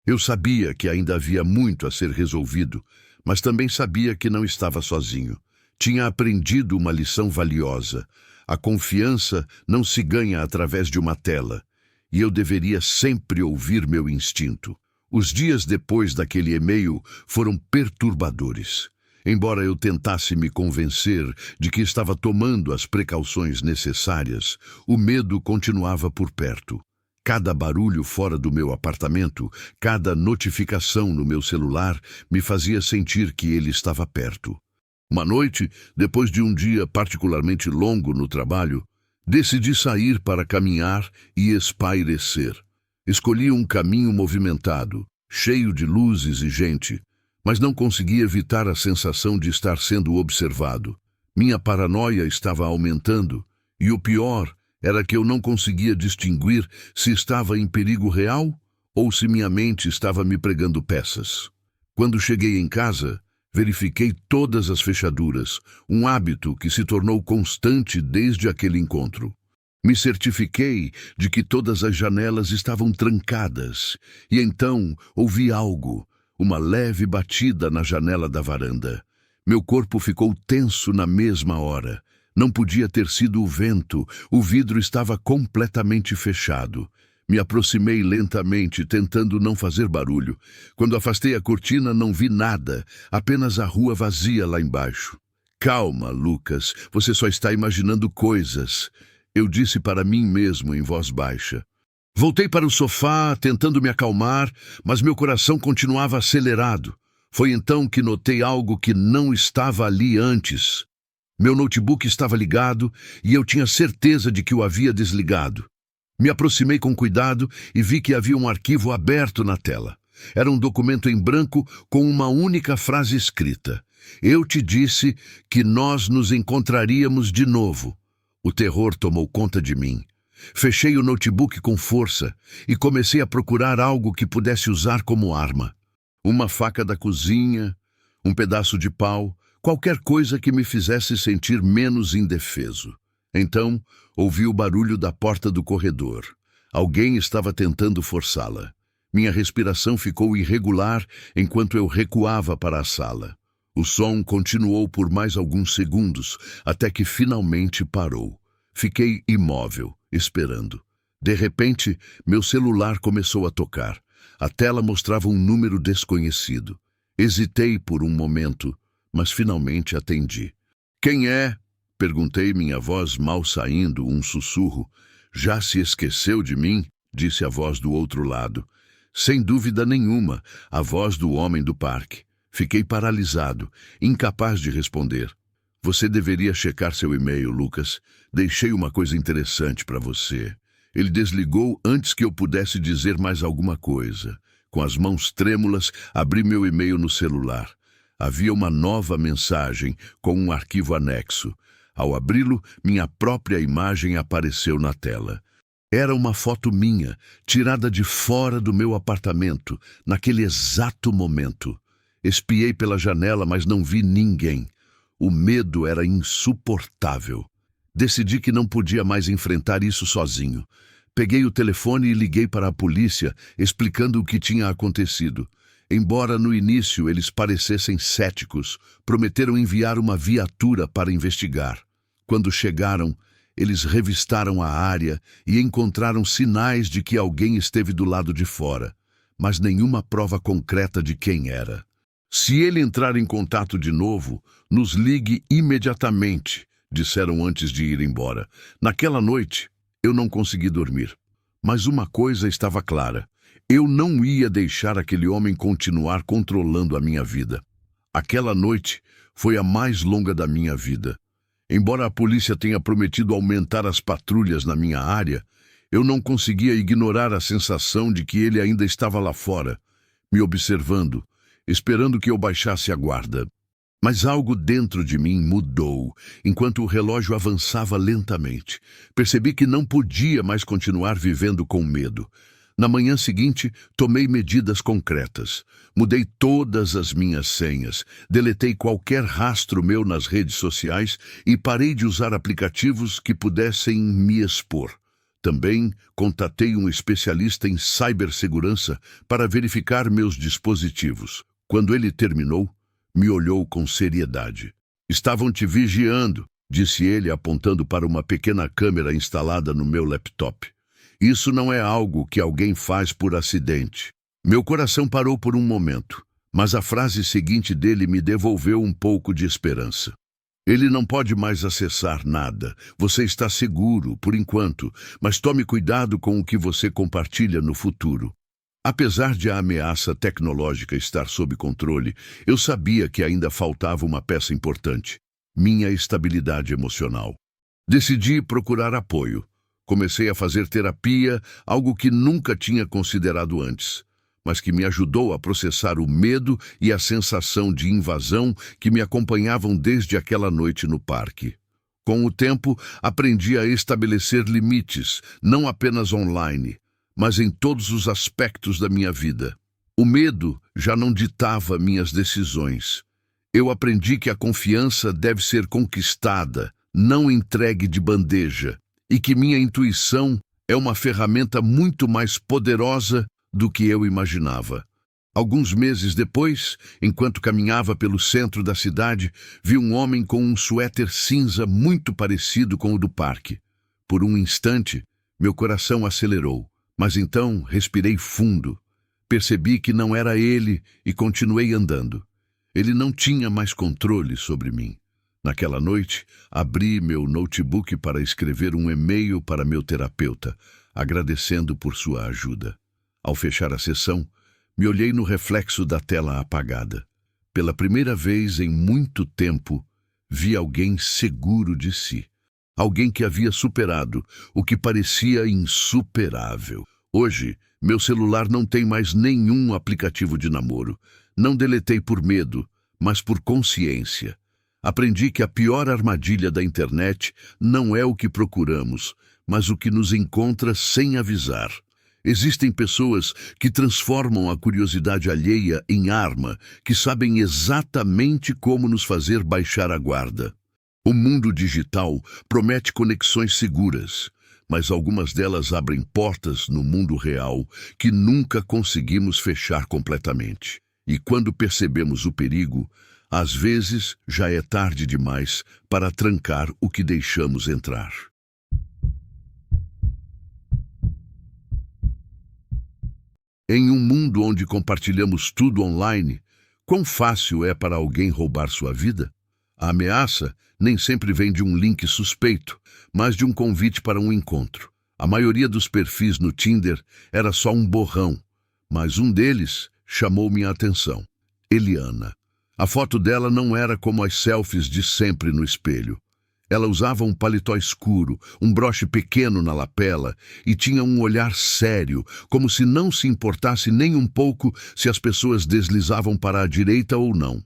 Eu sabia que ainda havia muito a ser resolvido, mas também sabia que não estava sozinho. Tinha aprendido uma lição valiosa. A confiança não se ganha através de uma tela, e eu deveria sempre ouvir meu instinto. Os dias depois daquele e-mail foram perturbadores. Embora eu tentasse me convencer de que estava tomando as precauções necessárias, o medo continuava por perto. Cada barulho fora do meu apartamento, cada notificação no meu celular me fazia sentir que ele estava perto. Uma noite, depois de um dia particularmente longo no trabalho, decidi sair para caminhar e espairecer. Escolhi um caminho movimentado, cheio de luzes e gente, mas não consegui evitar a sensação de estar sendo observado. Minha paranoia estava aumentando, e o pior era que eu não conseguia distinguir se estava em perigo real ou se minha mente estava me pregando peças. Quando cheguei em casa, verifiquei todas as fechaduras, um hábito que se tornou constante desde aquele encontro. Me certifiquei de que todas as janelas estavam trancadas, e então ouvi algo, uma leve batida na janela da varanda. Meu corpo ficou tenso na mesma hora. Não podia ter sido o vento, o vidro estava completamente fechado. Me aproximei lentamente, tentando não fazer barulho. Quando afastei a cortina, não vi nada, apenas a rua vazia lá embaixo. Calma, Lucas, você só está imaginando coisas, eu disse para mim mesmo em voz baixa. Voltei para o sofá, tentando me acalmar, mas meu coração continuava acelerado. Foi então que notei algo que não estava ali antes. Meu notebook estava ligado e eu tinha certeza de que o havia desligado. Me aproximei com cuidado e vi que havia um arquivo aberto na tela. Era um documento em branco com uma única frase escrita. Eu te disse que nós nos encontraríamos de novo. O terror tomou conta de mim. Fechei o notebook com força e comecei a procurar algo que pudesse usar como arma. Uma faca da cozinha, um pedaço de pau, qualquer coisa que me fizesse sentir menos indefeso. Então, ouvi o barulho da porta do corredor. Alguém estava tentando forçá-la. Minha respiração ficou irregular enquanto eu recuava para a sala. O som continuou por mais alguns segundos, até que finalmente parou. Fiquei imóvel, esperando. De repente, meu celular começou a tocar. A tela mostrava um número desconhecido. Hesitei por um momento, mas finalmente atendi. Quem é? Perguntei, minha voz mal saindo, um sussurro. Já se esqueceu de mim? Disse a voz do outro lado. Sem dúvida nenhuma, a voz do homem do parque. Fiquei paralisado, incapaz de responder. Você deveria checar seu e-mail, Lucas. Deixei uma coisa interessante para você. Ele desligou antes que eu pudesse dizer mais alguma coisa. Com as mãos trêmulas, abri meu e-mail no celular. Havia uma nova mensagem com um arquivo anexo. Ao abri-lo, minha própria imagem apareceu na tela. Era uma foto minha, tirada de fora do meu apartamento, naquele exato momento. Espiei pela janela, mas não vi ninguém. O medo era insuportável. Decidi que não podia mais enfrentar isso sozinho. Peguei o telefone e liguei para a polícia, explicando o que tinha acontecido. Embora no início eles parecessem céticos, prometeram enviar uma viatura para investigar. Quando chegaram, eles revistaram a área e encontraram sinais de que alguém esteve do lado de fora, mas nenhuma prova concreta de quem era. Se ele entrar em contato de novo, nos ligue imediatamente, disseram antes de ir embora. Naquela noite, eu não consegui dormir. Mas uma coisa estava clara. Eu não ia deixar aquele homem continuar controlando a minha vida. Aquela noite foi a mais longa da minha vida. Embora a polícia tenha prometido aumentar as patrulhas na minha área, eu não conseguia ignorar a sensação de que ele ainda estava lá fora, me observando, esperando que eu baixasse a guarda. Mas algo dentro de mim mudou, enquanto o relógio avançava lentamente. Percebi que não podia mais continuar vivendo com medo. Na manhã seguinte, tomei medidas concretas. Mudei todas as minhas senhas, deletei qualquer rastro meu nas redes sociais e parei de usar aplicativos que pudessem me expor. Também contatei um especialista em cibersegurança para verificar meus dispositivos. Quando ele terminou, me olhou com seriedade. Estavam te vigiando, disse ele apontando para uma pequena câmera instalada no meu laptop. Isso não é algo que alguém faz por acidente. Meu coração parou por um momento, mas a frase seguinte dele me devolveu um pouco de esperança. Ele não pode mais acessar nada. Você está seguro, por enquanto, mas tome cuidado com o que você compartilha no futuro. Apesar de a ameaça tecnológica estar sob controle, eu sabia que ainda faltava uma peça importante: minha estabilidade emocional. Decidi procurar apoio. Comecei a fazer terapia, algo que nunca tinha considerado antes, mas que me ajudou a processar o medo e a sensação de invasão que me acompanhavam desde aquela noite no parque. Com o tempo, aprendi a estabelecer limites, não apenas online, mas em todos os aspectos da minha vida. O medo já não ditava minhas decisões. Eu aprendi que a confiança deve ser conquistada, não entregue de bandeja, e que minha intuição é uma ferramenta muito mais poderosa do que eu imaginava. Alguns meses depois, enquanto caminhava pelo centro da cidade, vi um homem com um suéter cinza muito parecido com o do parque. Por um instante, meu coração acelerou, mas então respirei fundo. Percebi que não era ele e continuei andando. Ele não tinha mais controle sobre mim. Naquela noite, abri meu notebook para escrever um e-mail para meu terapeuta, agradecendo por sua ajuda. Ao fechar a sessão, me olhei no reflexo da tela apagada. Pela primeira vez em muito tempo, vi alguém seguro de si. Alguém que havia superado o que parecia insuperável. Hoje, meu celular não tem mais nenhum aplicativo de namoro. Não deletei por medo, mas por consciência. Aprendi que a pior armadilha da internet não é o que procuramos, mas o que nos encontra sem avisar. Existem pessoas que transformam a curiosidade alheia em arma, que sabem exatamente como nos fazer baixar a guarda. O mundo digital promete conexões seguras, mas algumas delas abrem portas no mundo real que nunca conseguimos fechar completamente. E quando percebemos o perigo, às vezes já é tarde demais para trancar o que deixamos entrar. Em um mundo onde compartilhamos tudo online, quão fácil é para alguém roubar sua vida? A ameaça nem sempre vem de um link suspeito, mas de um convite para um encontro. A maioria dos perfis no Tinder era só um borrão, mas um deles chamou minha atenção. Eliana. A foto dela não era como as selfies de sempre no espelho. Ela usava um paletó escuro, um broche pequeno na lapela e tinha um olhar sério, como se não se importasse nem um pouco se as pessoas deslizavam para a direita ou não.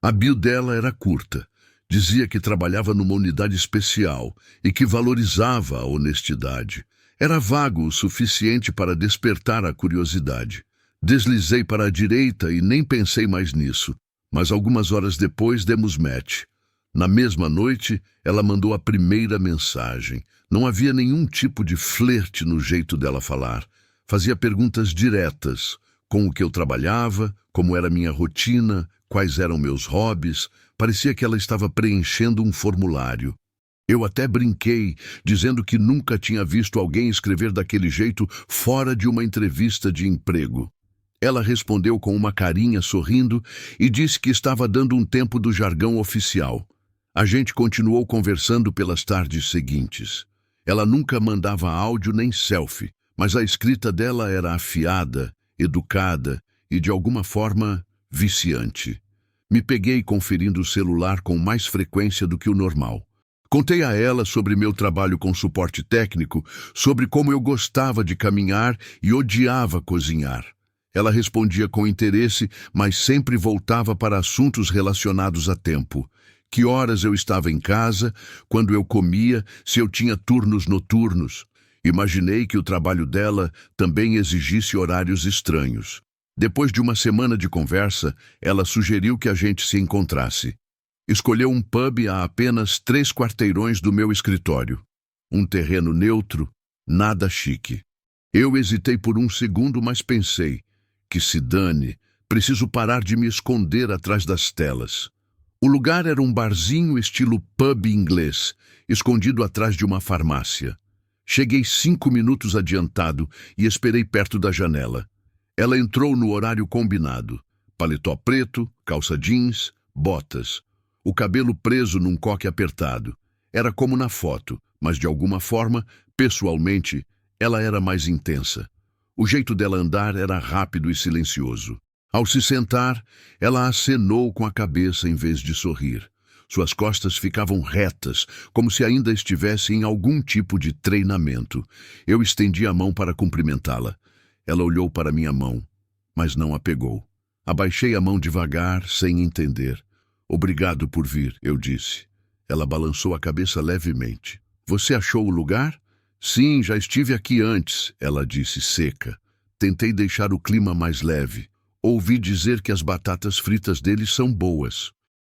A bio dela era curta. Dizia que trabalhava numa unidade especial e que valorizava a honestidade. Era vago o suficiente para despertar a curiosidade. Deslizei para a direita e nem pensei mais nisso, mas algumas horas depois demos match. Na mesma noite, ela mandou a primeira mensagem. Não havia nenhum tipo de flerte no jeito dela falar. Fazia perguntas diretas, com o que eu trabalhava, como era minha rotina, quais eram meus hobbies. Parecia que ela estava preenchendo um formulário. Eu até brinquei, dizendo que nunca tinha visto alguém escrever daquele jeito fora de uma entrevista de emprego. Ela respondeu com uma carinha sorrindo e disse que estava dando um tempo do jargão oficial. A gente continuou conversando pelas tardes seguintes. Ela nunca mandava áudio nem selfie, mas a escrita dela era afiada, educada e, de alguma forma, viciante. Me peguei conferindo o celular com mais frequência do que o normal. Contei a ela sobre meu trabalho com suporte técnico, sobre como eu gostava de caminhar e odiava cozinhar. Ela respondia com interesse, mas sempre voltava para assuntos relacionados a tempo. Que horas eu estava em casa, quando eu comia, se eu tinha turnos noturnos. Imaginei que o trabalho dela também exigisse horários estranhos. Depois de uma semana de conversa, ela sugeriu que a gente se encontrasse. Escolheu um pub a apenas 3 quarteirões do meu escritório. Um terreno neutro, nada chique. Eu hesitei por um segundo, mas pensei, que se dane, preciso parar de me esconder atrás das telas. O lugar era um barzinho estilo pub inglês, escondido atrás de uma farmácia. Cheguei 5 minutos adiantado e esperei perto da janela. Ela entrou no horário combinado. Paletó preto, calça jeans, botas. O cabelo preso num coque apertado. Era como na foto, mas de alguma forma, pessoalmente, ela era mais intensa. O jeito dela andar era rápido e silencioso. Ao se sentar, ela acenou com a cabeça em vez de sorrir. Suas costas ficavam retas, como se ainda estivesse em algum tipo de treinamento. Eu estendi a mão para cumprimentá-la. Ela olhou para minha mão, mas não a pegou. Abaixei a mão devagar, sem entender. Obrigado por vir, eu disse. Ela balançou a cabeça levemente. Você achou o lugar? Sim, já estive aqui antes, ela disse seca. Tentei deixar o clima mais leve. Ouvi dizer que as batatas fritas deles são boas.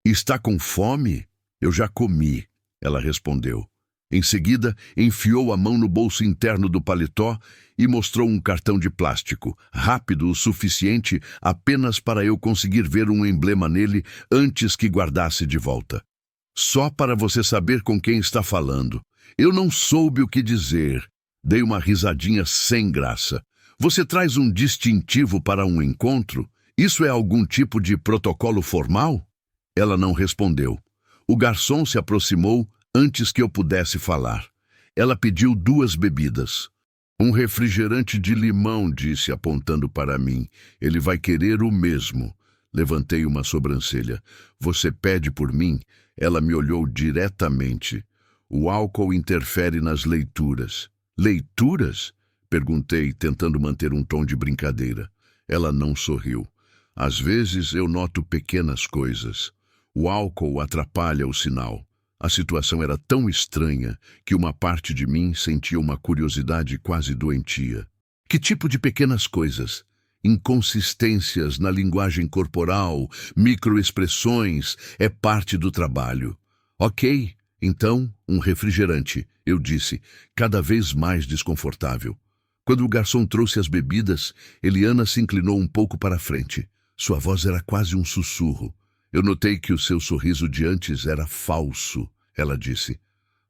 Está com fome? Eu já comi, ela respondeu. Em seguida, enfiou a mão no bolso interno do paletó e mostrou um cartão de plástico, rápido o suficiente apenas para eu conseguir ver um emblema nele antes que guardasse de volta. Só para você saber com quem está falando. Eu não soube o que dizer. Dei uma risadinha sem graça. Você traz um distintivo para um encontro? Isso é algum tipo de protocolo formal? Ela não respondeu. O garçom se aproximou antes que eu pudesse falar. Ela pediu 2 bebidas. Um refrigerante de limão, disse, apontando para mim. Ele vai querer o mesmo. Levantei uma sobrancelha. Você pede por mim? Ela me olhou diretamente. O álcool interfere nas leituras. Leituras? Perguntei, tentando manter um tom de brincadeira. Ela não sorriu. Às vezes eu noto pequenas coisas. O álcool atrapalha o sinal. A situação era tão estranha que uma parte de mim sentia uma curiosidade quase doentia. Que tipo de pequenas coisas? Inconsistências na linguagem corporal, microexpressões, é parte do trabalho. Ok, então, um refrigerante, eu disse, cada vez mais desconfortável. Quando o garçom trouxe as bebidas, Eliana se inclinou um pouco para a frente. Sua voz era quase um sussurro. Eu notei que o seu sorriso de antes era falso, ela disse.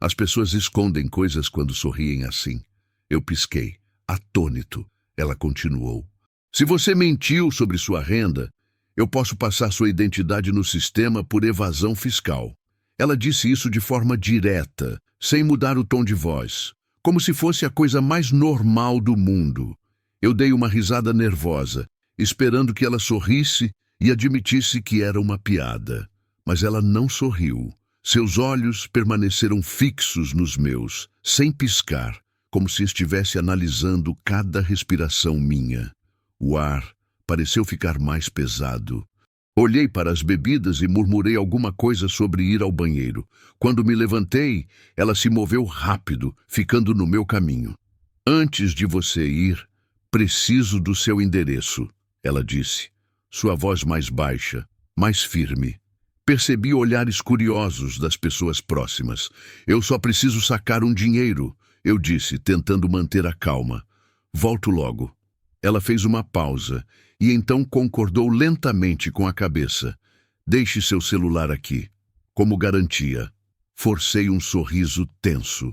As pessoas escondem coisas quando sorriem assim. Eu pisquei, atônito. Ela continuou. Se você mentiu sobre sua renda, eu posso passar sua identidade no sistema por evasão fiscal. Ela disse isso de forma direta, sem mudar o tom de voz, como se fosse a coisa mais normal do mundo. Eu dei uma risada nervosa, esperando que ela sorrisse e admitisse que era uma piada. Mas ela não sorriu. Seus olhos permaneceram fixos nos meus, sem piscar, como se estivesse analisando cada respiração minha. O ar pareceu ficar mais pesado. Olhei para as bebidas e murmurei alguma coisa sobre ir ao banheiro. Quando me levantei, ela se moveu rápido, ficando no meu caminho. Antes de você ir, preciso do seu endereço, ela disse. Sua voz mais baixa, mais firme. Percebi olhares curiosos das pessoas próximas. Eu só preciso sacar um dinheiro, eu disse, tentando manter a calma. Volto logo. Ela fez uma pausa e então concordou lentamente com a cabeça. Deixe seu celular aqui, como garantia. Forcei um sorriso tenso.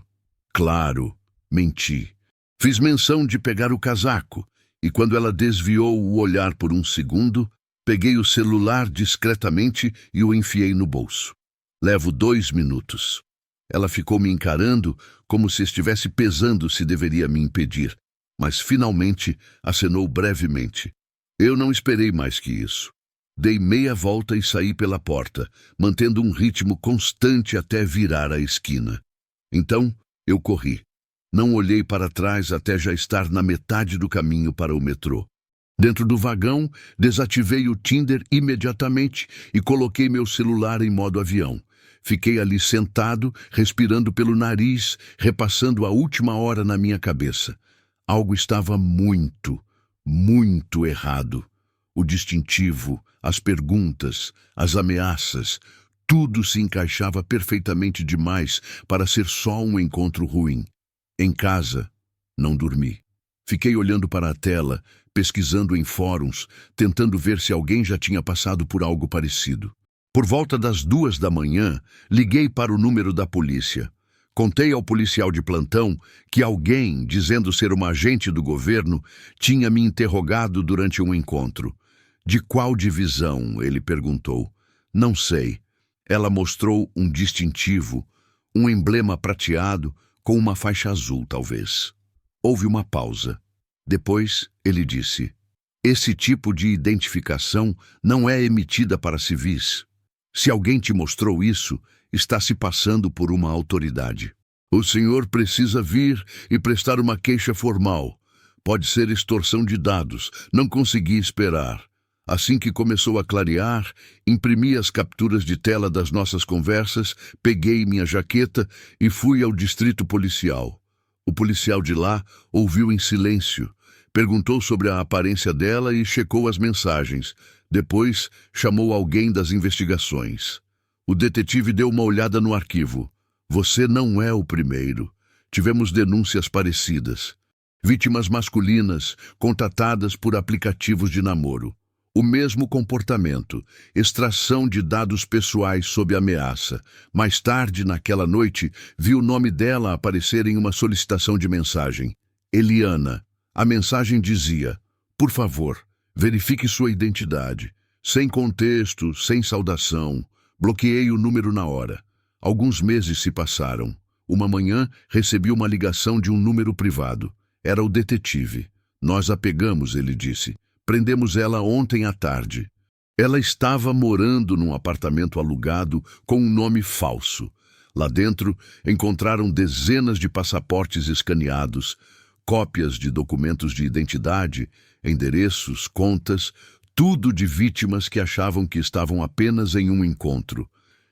Claro, menti. Fiz menção de pegar o casaco. E quando ela desviou o olhar por um segundo, peguei o celular discretamente e o enfiei no bolso. Levo 2 minutos. Ela ficou me encarando como se estivesse pesando se deveria me impedir, mas finalmente acenou brevemente. Eu não esperei mais que isso. Dei meia volta e saí pela porta, mantendo um ritmo constante até virar a esquina. Então, eu corri. Não olhei para trás até já estar na metade do caminho para o metrô. Dentro do vagão, desativei o Tinder imediatamente e coloquei meu celular em modo avião. Fiquei ali sentado, respirando pelo nariz, repassando a última hora na minha cabeça. Algo estava muito, muito errado. O distintivo, as perguntas, as ameaças, tudo se encaixava perfeitamente demais para ser só um encontro ruim. Em casa, não dormi. Fiquei olhando para a tela, pesquisando em fóruns, tentando ver se alguém já tinha passado por algo parecido. Por volta das 2 da manhã, liguei para o número da polícia. Contei ao policial de plantão que alguém, dizendo ser uma agente do governo, tinha me interrogado durante um encontro. De qual divisão? Ele perguntou. Não sei. Ela mostrou um distintivo, um emblema prateado, com uma faixa azul, talvez. Houve uma pausa. Depois, ele disse, esse tipo de identificação não é emitida para civis. Se alguém te mostrou isso, está se passando por uma autoridade. O senhor precisa vir e prestar uma queixa formal. Pode ser extorsão de dados. Não consegui esperar. Assim que começou a clarear, imprimi as capturas de tela das nossas conversas, peguei minha jaqueta e fui ao distrito policial. O policial de lá ouviu em silêncio. Perguntou sobre a aparência dela e checou as mensagens. Depois, chamou alguém das investigações. O detetive deu uma olhada no arquivo. Você não é o primeiro. Tivemos denúncias parecidas. Vítimas masculinas, contatadas por aplicativos de namoro. O mesmo comportamento, extração de dados pessoais sob ameaça. Mais tarde, naquela noite, vi o nome dela aparecer em uma solicitação de mensagem. Eliana. A mensagem dizia: por favor, verifique sua identidade. Sem contexto, sem saudação. Bloqueei o número na hora. Alguns meses se passaram. Uma manhã, recebi uma ligação de um número privado. Era o detetive. Nós a pegamos, ele disse. Prendemos ela ontem à tarde. Ela estava morando num apartamento alugado com um nome falso. Lá dentro, encontraram dezenas de passaportes escaneados, cópias de documentos de identidade, endereços, contas, tudo de vítimas que achavam que estavam apenas em um encontro.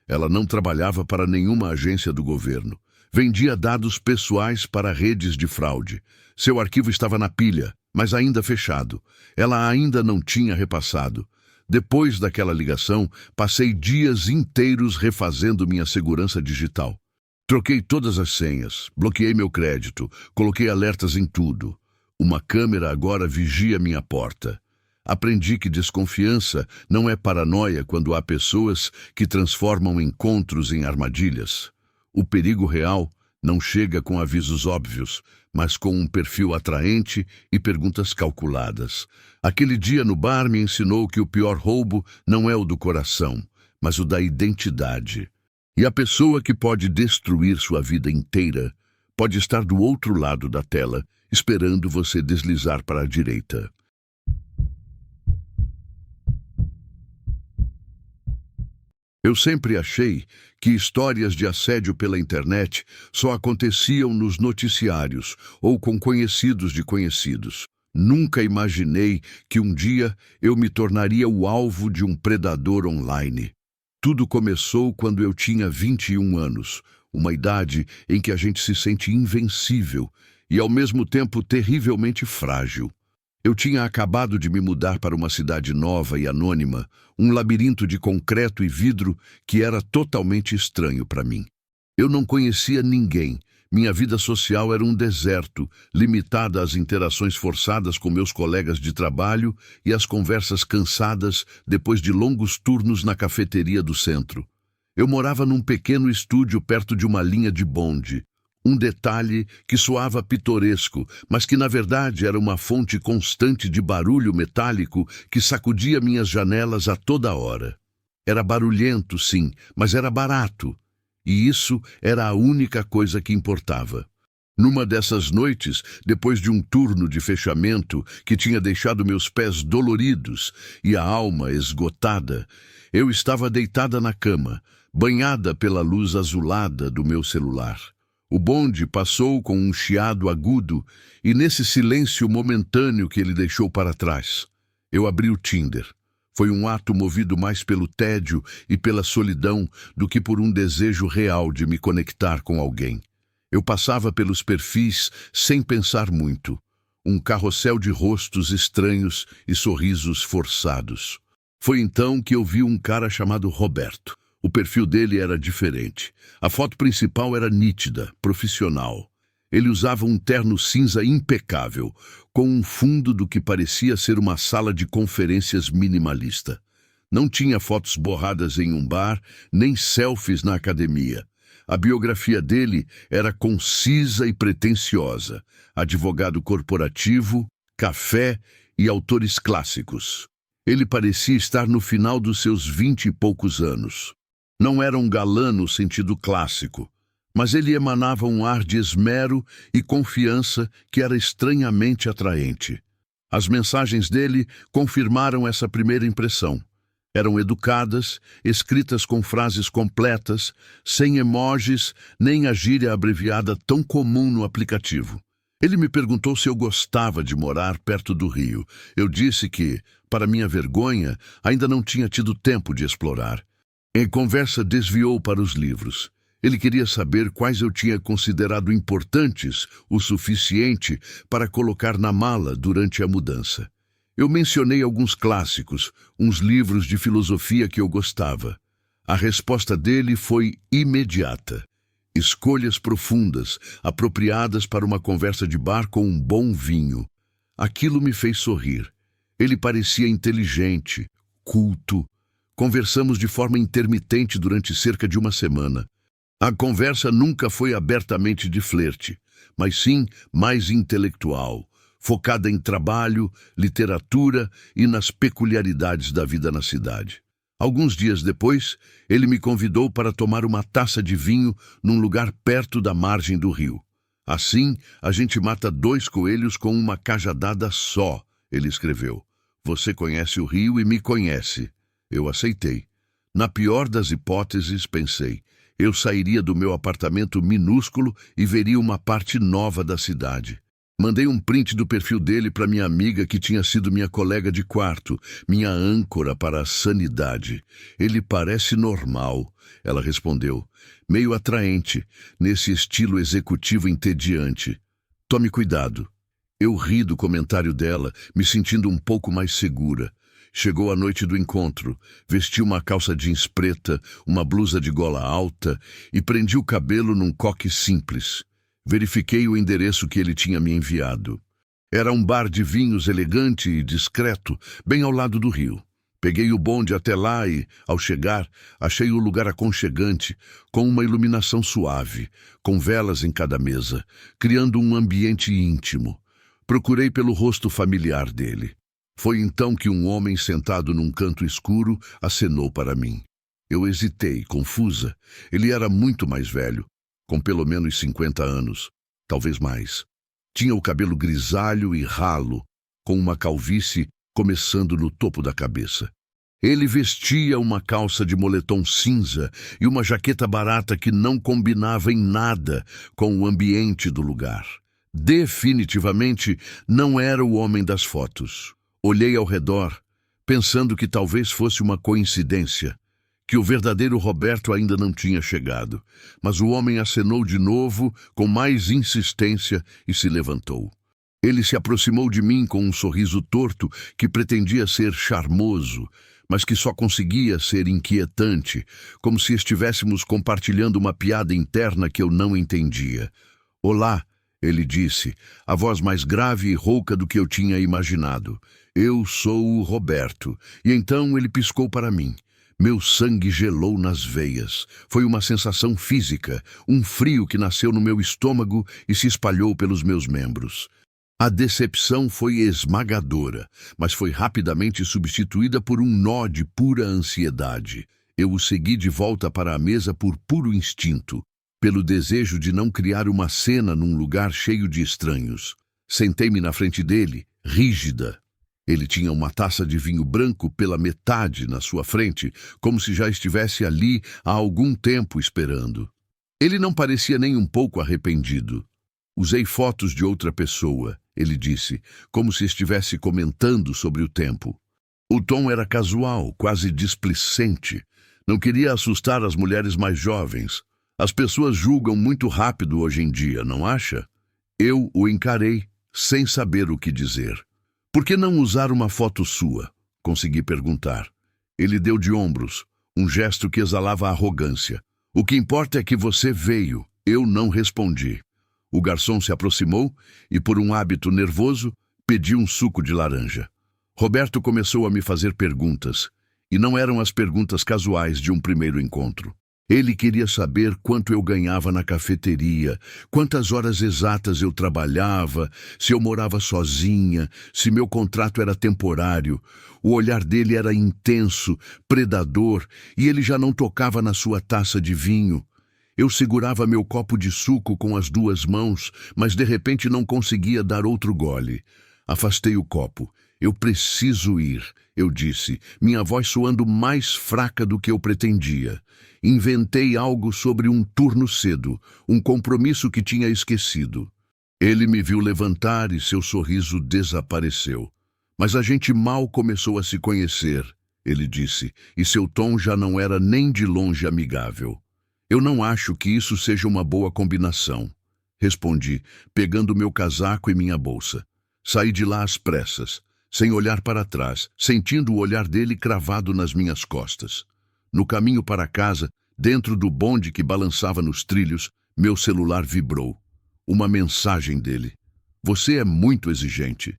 Ela não trabalhava para nenhuma agência do governo. Vendia dados pessoais para redes de fraude. Seu arquivo estava na pilha, mas ainda fechado. Ela ainda não tinha repassado. Depois daquela ligação, passei dias inteiros refazendo minha segurança digital. Troquei todas as senhas, bloqueei meu crédito, coloquei alertas em tudo. Uma câmera agora vigia minha porta. Aprendi que desconfiança não é paranoia quando há pessoas que transformam encontros em armadilhas. O perigo real não chega com avisos óbvios, mas com um perfil atraente e perguntas calculadas. Aquele dia no bar me ensinou que o pior roubo não é o do coração, mas o da identidade. E a pessoa que pode destruir sua vida inteira pode estar do outro lado da tela, esperando você deslizar para a direita. Eu sempre achei que histórias de assédio pela internet só aconteciam nos noticiários ou com conhecidos de conhecidos. Nunca imaginei que um dia eu me tornaria o alvo de um predador online. Tudo começou quando eu tinha 21 anos, uma idade em que a gente se sente invencível e ao mesmo tempo terrivelmente frágil. Eu tinha acabado de me mudar para uma cidade nova e anônima, um labirinto de concreto e vidro que era totalmente estranho para mim. Eu não conhecia ninguém. Minha vida social era um deserto, limitada às interações forçadas com meus colegas de trabalho e às conversas cansadas depois de longos turnos na cafeteria do centro. Eu morava num pequeno estúdio perto de uma linha de bonde. Um detalhe que soava pitoresco, mas que na verdade era uma fonte constante de barulho metálico que sacudia minhas janelas a toda hora. Era barulhento, sim, mas era barato. E isso era a única coisa que importava. Numa dessas noites, depois de um turno de fechamento que tinha deixado meus pés doloridos e a alma esgotada, eu estava deitada na cama, banhada pela luz azulada do meu celular. O bonde passou com um chiado agudo e nesse silêncio momentâneo que ele deixou para trás, eu abri o Tinder. Foi um ato movido mais pelo tédio e pela solidão do que por um desejo real de me conectar com alguém. Eu passava pelos perfis sem pensar muito. Um carrossel de rostos estranhos e sorrisos forçados. Foi então que eu vi um cara chamado Roberto. O perfil dele era diferente. A foto principal era nítida, profissional. Ele usava um terno cinza impecável, com um fundo do que parecia ser uma sala de conferências minimalista. Não tinha fotos borradas em um bar, nem selfies na academia. A biografia dele era concisa e pretensiosa. Advogado corporativo, café e autores clássicos. Ele parecia estar no final dos seus 20 e poucos anos. Não era um galã no sentido clássico, mas ele emanava um ar de esmero e confiança que era estranhamente atraente. As mensagens dele confirmaram essa primeira impressão. Eram educadas, escritas com frases completas, sem emojis, nem a gíria abreviada tão comum no aplicativo. Ele me perguntou se eu gostava de morar perto do rio. Eu disse que, para minha vergonha, ainda não tinha tido tempo de explorar. Em conversa desviou para os livros. Ele queria saber quais eu tinha considerado importantes o suficiente para colocar na mala durante a mudança. Eu mencionei alguns clássicos, uns livros de filosofia que eu gostava. A resposta dele foi imediata. Escolhas profundas, apropriadas para uma conversa de bar com um bom vinho. Aquilo me fez sorrir. Ele parecia inteligente, culto. Conversamos de forma intermitente durante cerca de uma semana. A conversa nunca foi abertamente de flerte, mas sim mais intelectual, focada em trabalho, literatura e nas peculiaridades da vida na cidade. Alguns dias depois, ele me convidou para tomar uma taça de vinho num lugar perto da margem do rio. Assim, a gente mata 2 coelhos com uma cajadada só, ele escreveu. Você conhece o rio e me conhece. Eu aceitei. Na pior das hipóteses, pensei, eu sairia do meu apartamento minúsculo e veria uma parte nova da cidade. Mandei um print do perfil dele para minha amiga que tinha sido minha colega de quarto, minha âncora para a sanidade. Ele parece normal, ela respondeu, meio atraente, nesse estilo executivo entediante. Tome cuidado. Eu ri do comentário dela, me sentindo um pouco mais segura. Chegou a noite do encontro, vesti uma calça jeans preta, uma blusa de gola alta e prendi o cabelo num coque simples. Verifiquei o endereço que ele tinha me enviado. Era um bar de vinhos elegante e discreto, bem ao lado do rio. Peguei o bonde até lá e, ao chegar, achei o lugar aconchegante, com uma iluminação suave, com velas em cada mesa, criando um ambiente íntimo. Procurei pelo rosto familiar dele. Foi então que um homem sentado num canto escuro acenou para mim. Eu hesitei, confusa. Ele era muito mais velho, com pelo menos 50 anos, talvez mais. Tinha o cabelo grisalho e ralo, com uma calvície começando no topo da cabeça. Ele vestia uma calça de moletom cinza e uma jaqueta barata que não combinava em nada com o ambiente do lugar. Definitivamente não era o homem das fotos. Olhei ao redor, pensando que talvez fosse uma coincidência, que o verdadeiro Roberto ainda não tinha chegado, mas o homem acenou de novo, com mais insistência, e se levantou. Ele se aproximou de mim com um sorriso torto que pretendia ser charmoso, mas que só conseguia ser inquietante, como se estivéssemos compartilhando uma piada interna que eu não entendia. Olá, ele disse, a voz mais grave e rouca do que eu tinha imaginado. Eu sou o Roberto. E então ele piscou para mim. Meu sangue gelou nas veias. Foi uma sensação física, um frio que nasceu no meu estômago e se espalhou pelos meus membros. A decepção foi esmagadora, mas foi rapidamente substituída por um nó de pura ansiedade. Eu o segui de volta para a mesa por puro instinto, pelo desejo de não criar uma cena num lugar cheio de estranhos. Sentei-me na frente dele, rígida. Ele tinha uma taça de vinho branco pela metade na sua frente, como se já estivesse ali há algum tempo esperando. Ele não parecia nem um pouco arrependido. Usei fotos de outra pessoa, ele disse, como se estivesse comentando sobre o tempo. O tom era casual, quase displicente. Não queria assustar as mulheres mais jovens. As pessoas julgam muito rápido hoje em dia, não acha? Eu o encarei, sem saber o que dizer. Por que não usar uma foto sua? Consegui perguntar. Ele deu de ombros, um gesto que exalava arrogância. O que importa é que você veio. Eu não respondi. O garçom se aproximou e, por um hábito nervoso, pediu um suco de laranja. Roberto começou a me fazer perguntas, e não eram as perguntas casuais de um primeiro encontro. Ele queria saber quanto eu ganhava na cafeteria, quantas horas exatas eu trabalhava, se eu morava sozinha, se meu contrato era temporário. O olhar dele era intenso, predador, e ele já não tocava na sua taça de vinho. Eu segurava meu copo de suco com as 2 mãos, mas de repente não conseguia dar outro gole. Afastei o copo. Eu preciso ir, eu disse, minha voz soando mais fraca do que eu pretendia. Inventei algo sobre um turno cedo, um compromisso que tinha esquecido. Ele me viu levantar e seu sorriso desapareceu. Mas a gente mal começou a se conhecer, ele disse, e seu tom já não era nem de longe amigável. Eu não acho que isso seja uma boa combinação, respondi, pegando meu casaco e minha bolsa. Saí de lá às pressas, sem olhar para trás, sentindo o olhar dele cravado nas minhas costas. No caminho para casa, dentro do bonde que balançava nos trilhos, meu celular vibrou. Uma mensagem dele. Você é muito exigente.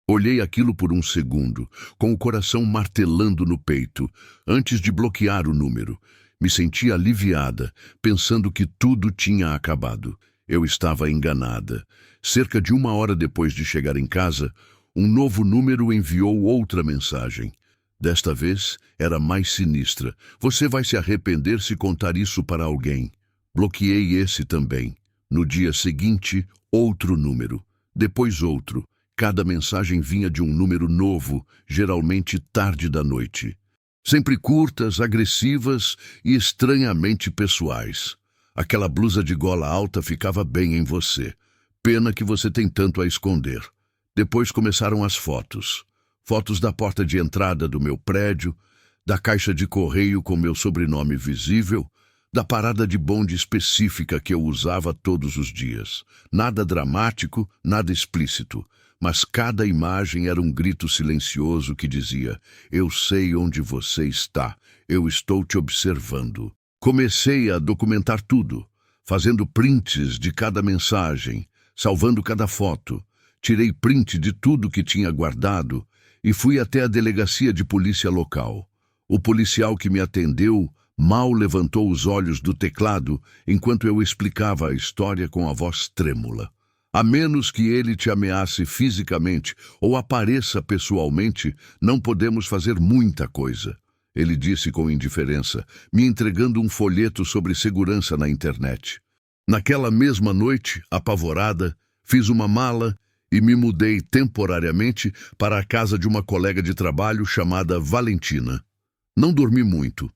Olhei aquilo por um segundo, com o coração martelando no peito, antes de bloquear o número. Me senti aliviada, pensando que tudo tinha acabado. Eu estava enganada. Cerca de 1 hora depois de chegar em casa, um novo número enviou outra mensagem. Desta vez, era mais sinistra. Você vai se arrepender se contar isso para alguém. Bloqueei esse também. No dia seguinte, outro número. Depois outro. Cada mensagem vinha de um número novo, geralmente tarde da noite. Sempre curtas, agressivas e estranhamente pessoais. Aquela blusa de gola alta ficava bem em você. Pena que você tem tanto a esconder. Depois começaram as fotos. Fotos da porta de entrada do meu prédio, da caixa de correio com meu sobrenome visível, da parada de bonde específica que eu usava todos os dias. Nada dramático, nada explícito. Mas cada imagem era um grito silencioso que dizia: eu sei onde você está, eu estou te observando. Comecei a documentar tudo, fazendo prints de cada mensagem, salvando cada foto. Tirei print de tudo que tinha guardado e fui até a delegacia de polícia local. O policial que me atendeu mal levantou os olhos do teclado enquanto eu explicava a história com a voz trêmula. A menos que ele te ameace fisicamente ou apareça pessoalmente, não podemos fazer muita coisa, ele disse com indiferença, me entregando um folheto sobre segurança na internet. Naquela mesma noite, apavorada, fiz uma mala e me mudei temporariamente para a casa de uma colega de trabalho chamada Valentina. Não dormi muito.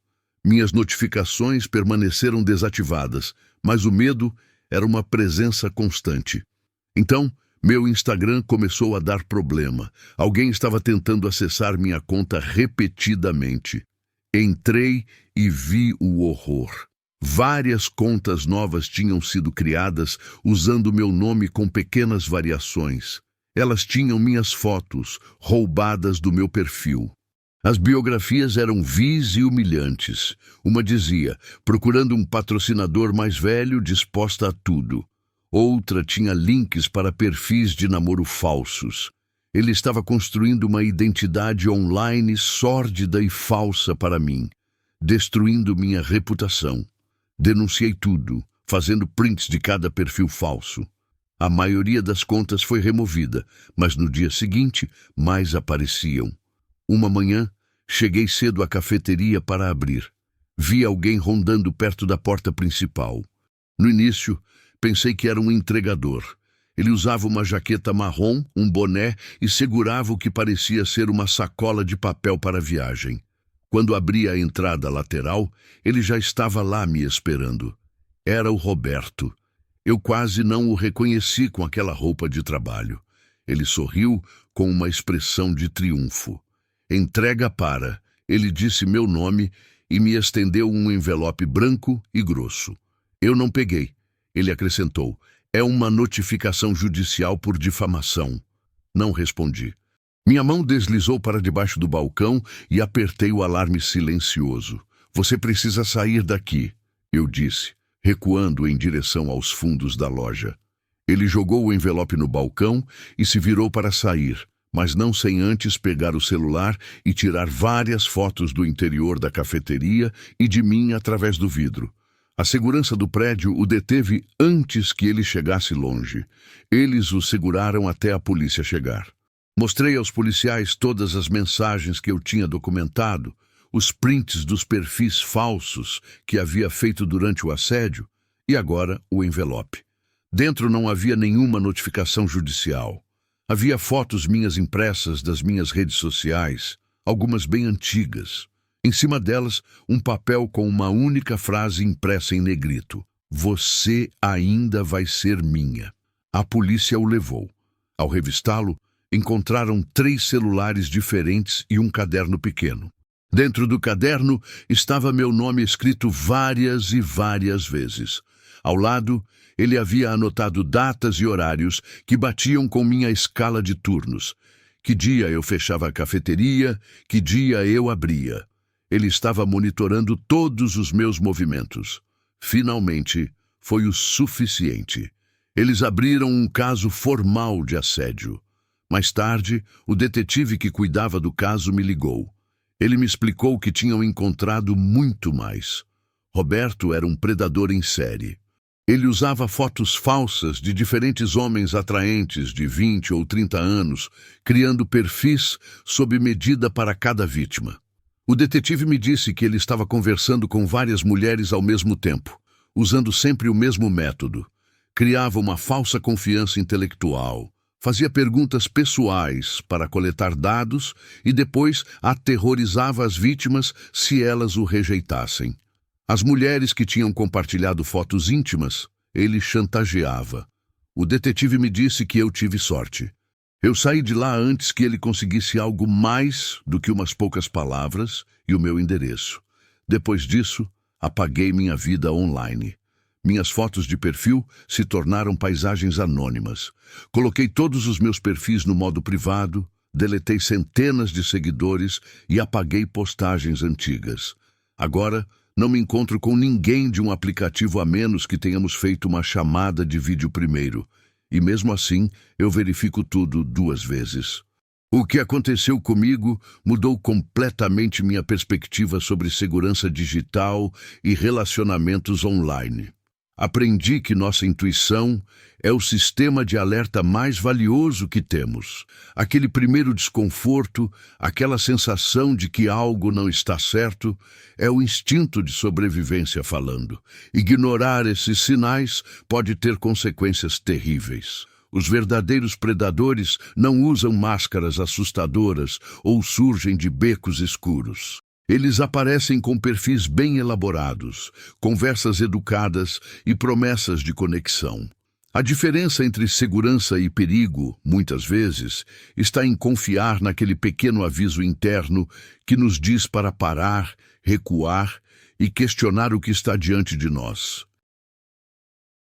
Minhas notificações permaneceram desativadas, mas o medo era uma presença constante. Então, meu Instagram começou a dar problema. Alguém estava tentando acessar minha conta repetidamente. Entrei e vi o horror. Várias contas novas tinham sido criadas usando meu nome com pequenas variações. Elas tinham minhas fotos, roubadas do meu perfil. As biografias eram vis e humilhantes. Uma dizia, procurando um patrocinador mais velho disposta a tudo. Outra tinha links para perfis de namoro falsos. Ele estava construindo uma identidade online sórdida e falsa para mim, destruindo minha reputação. Denunciei tudo, fazendo prints de cada perfil falso. A maioria das contas foi removida, mas no dia seguinte, mais apareciam. Uma manhã, cheguei cedo à cafeteria para abrir. Vi alguém rondando perto da porta principal. No início, pensei que era um entregador. Ele usava uma jaqueta marrom, um boné e segurava o que parecia ser uma sacola de papel para viagem. Quando abri a entrada lateral, ele já estava lá me esperando. Era o Roberto. Eu quase não o reconheci com aquela roupa de trabalho. Ele sorriu com uma expressão de triunfo. Entrega para. Ele disse meu nome e me estendeu um envelope branco e grosso. Eu não peguei. Ele acrescentou, é uma notificação judicial por difamação. Não respondi. Minha mão deslizou para debaixo do balcão e apertei o alarme silencioso. Você precisa sair daqui, eu disse, recuando em direção aos fundos da loja. Ele jogou o envelope no balcão e se virou para sair, mas não sem antes pegar o celular e tirar várias fotos do interior da cafeteria e de mim através do vidro. A segurança do prédio o deteve antes que ele chegasse longe. Eles o seguraram até a polícia chegar. Mostrei aos policiais todas as mensagens que eu tinha documentado, os prints dos perfis falsos que havia feito durante o assédio e agora o envelope. Dentro não havia nenhuma notificação judicial. Havia fotos minhas impressas das minhas redes sociais, algumas bem antigas. Em cima delas, um papel com uma única frase impressa em negrito. Você ainda vai ser minha. A polícia o levou. Ao revistá-lo, encontraram 3 celulares diferentes e um caderno pequeno. Dentro do caderno estava meu nome escrito várias e várias vezes. Ao lado, ele havia anotado datas e horários que batiam com minha escala de turnos. Que dia eu fechava a cafeteria, que dia eu abria. Ele estava monitorando todos os meus movimentos. Finalmente, foi o suficiente. Eles abriram um caso formal de assédio. Mais tarde, o detetive que cuidava do caso me ligou. Ele me explicou que tinham encontrado muito mais. Roberto era um predador em série. Ele usava fotos falsas de diferentes homens atraentes de 20 ou 30 anos, criando perfis sob medida para cada vítima. O detetive me disse que ele estava conversando com várias mulheres ao mesmo tempo, usando sempre o mesmo método. Criava uma falsa confiança intelectual, fazia perguntas pessoais para coletar dados e depois aterrorizava as vítimas se elas o rejeitassem. As mulheres que tinham compartilhado fotos íntimas, ele chantageava. O detetive me disse que eu tive sorte. Eu saí de lá antes que ele conseguisse algo mais do que umas poucas palavras e o meu endereço. Depois disso, apaguei minha vida online. Minhas fotos de perfil se tornaram paisagens anônimas. Coloquei todos os meus perfis no modo privado, deletei centenas de seguidores e apaguei postagens antigas. Agora, não me encontro com ninguém de um aplicativo a menos que tenhamos feito uma chamada de vídeo primeiro. E mesmo assim, eu verifico tudo 2 vezes. O que aconteceu comigo mudou completamente minha perspectiva sobre segurança digital e relacionamentos online. Aprendi que nossa intuição é o sistema de alerta mais valioso que temos. Aquele primeiro desconforto, aquela sensação de que algo não está certo, é o instinto de sobrevivência falando. Ignorar esses sinais pode ter consequências terríveis. Os verdadeiros predadores não usam máscaras assustadoras ou surgem de becos escuros. Eles aparecem com perfis bem elaborados, conversas educadas e promessas de conexão. A diferença entre segurança e perigo, muitas vezes, está em confiar naquele pequeno aviso interno que nos diz para parar, recuar e questionar o que está diante de nós.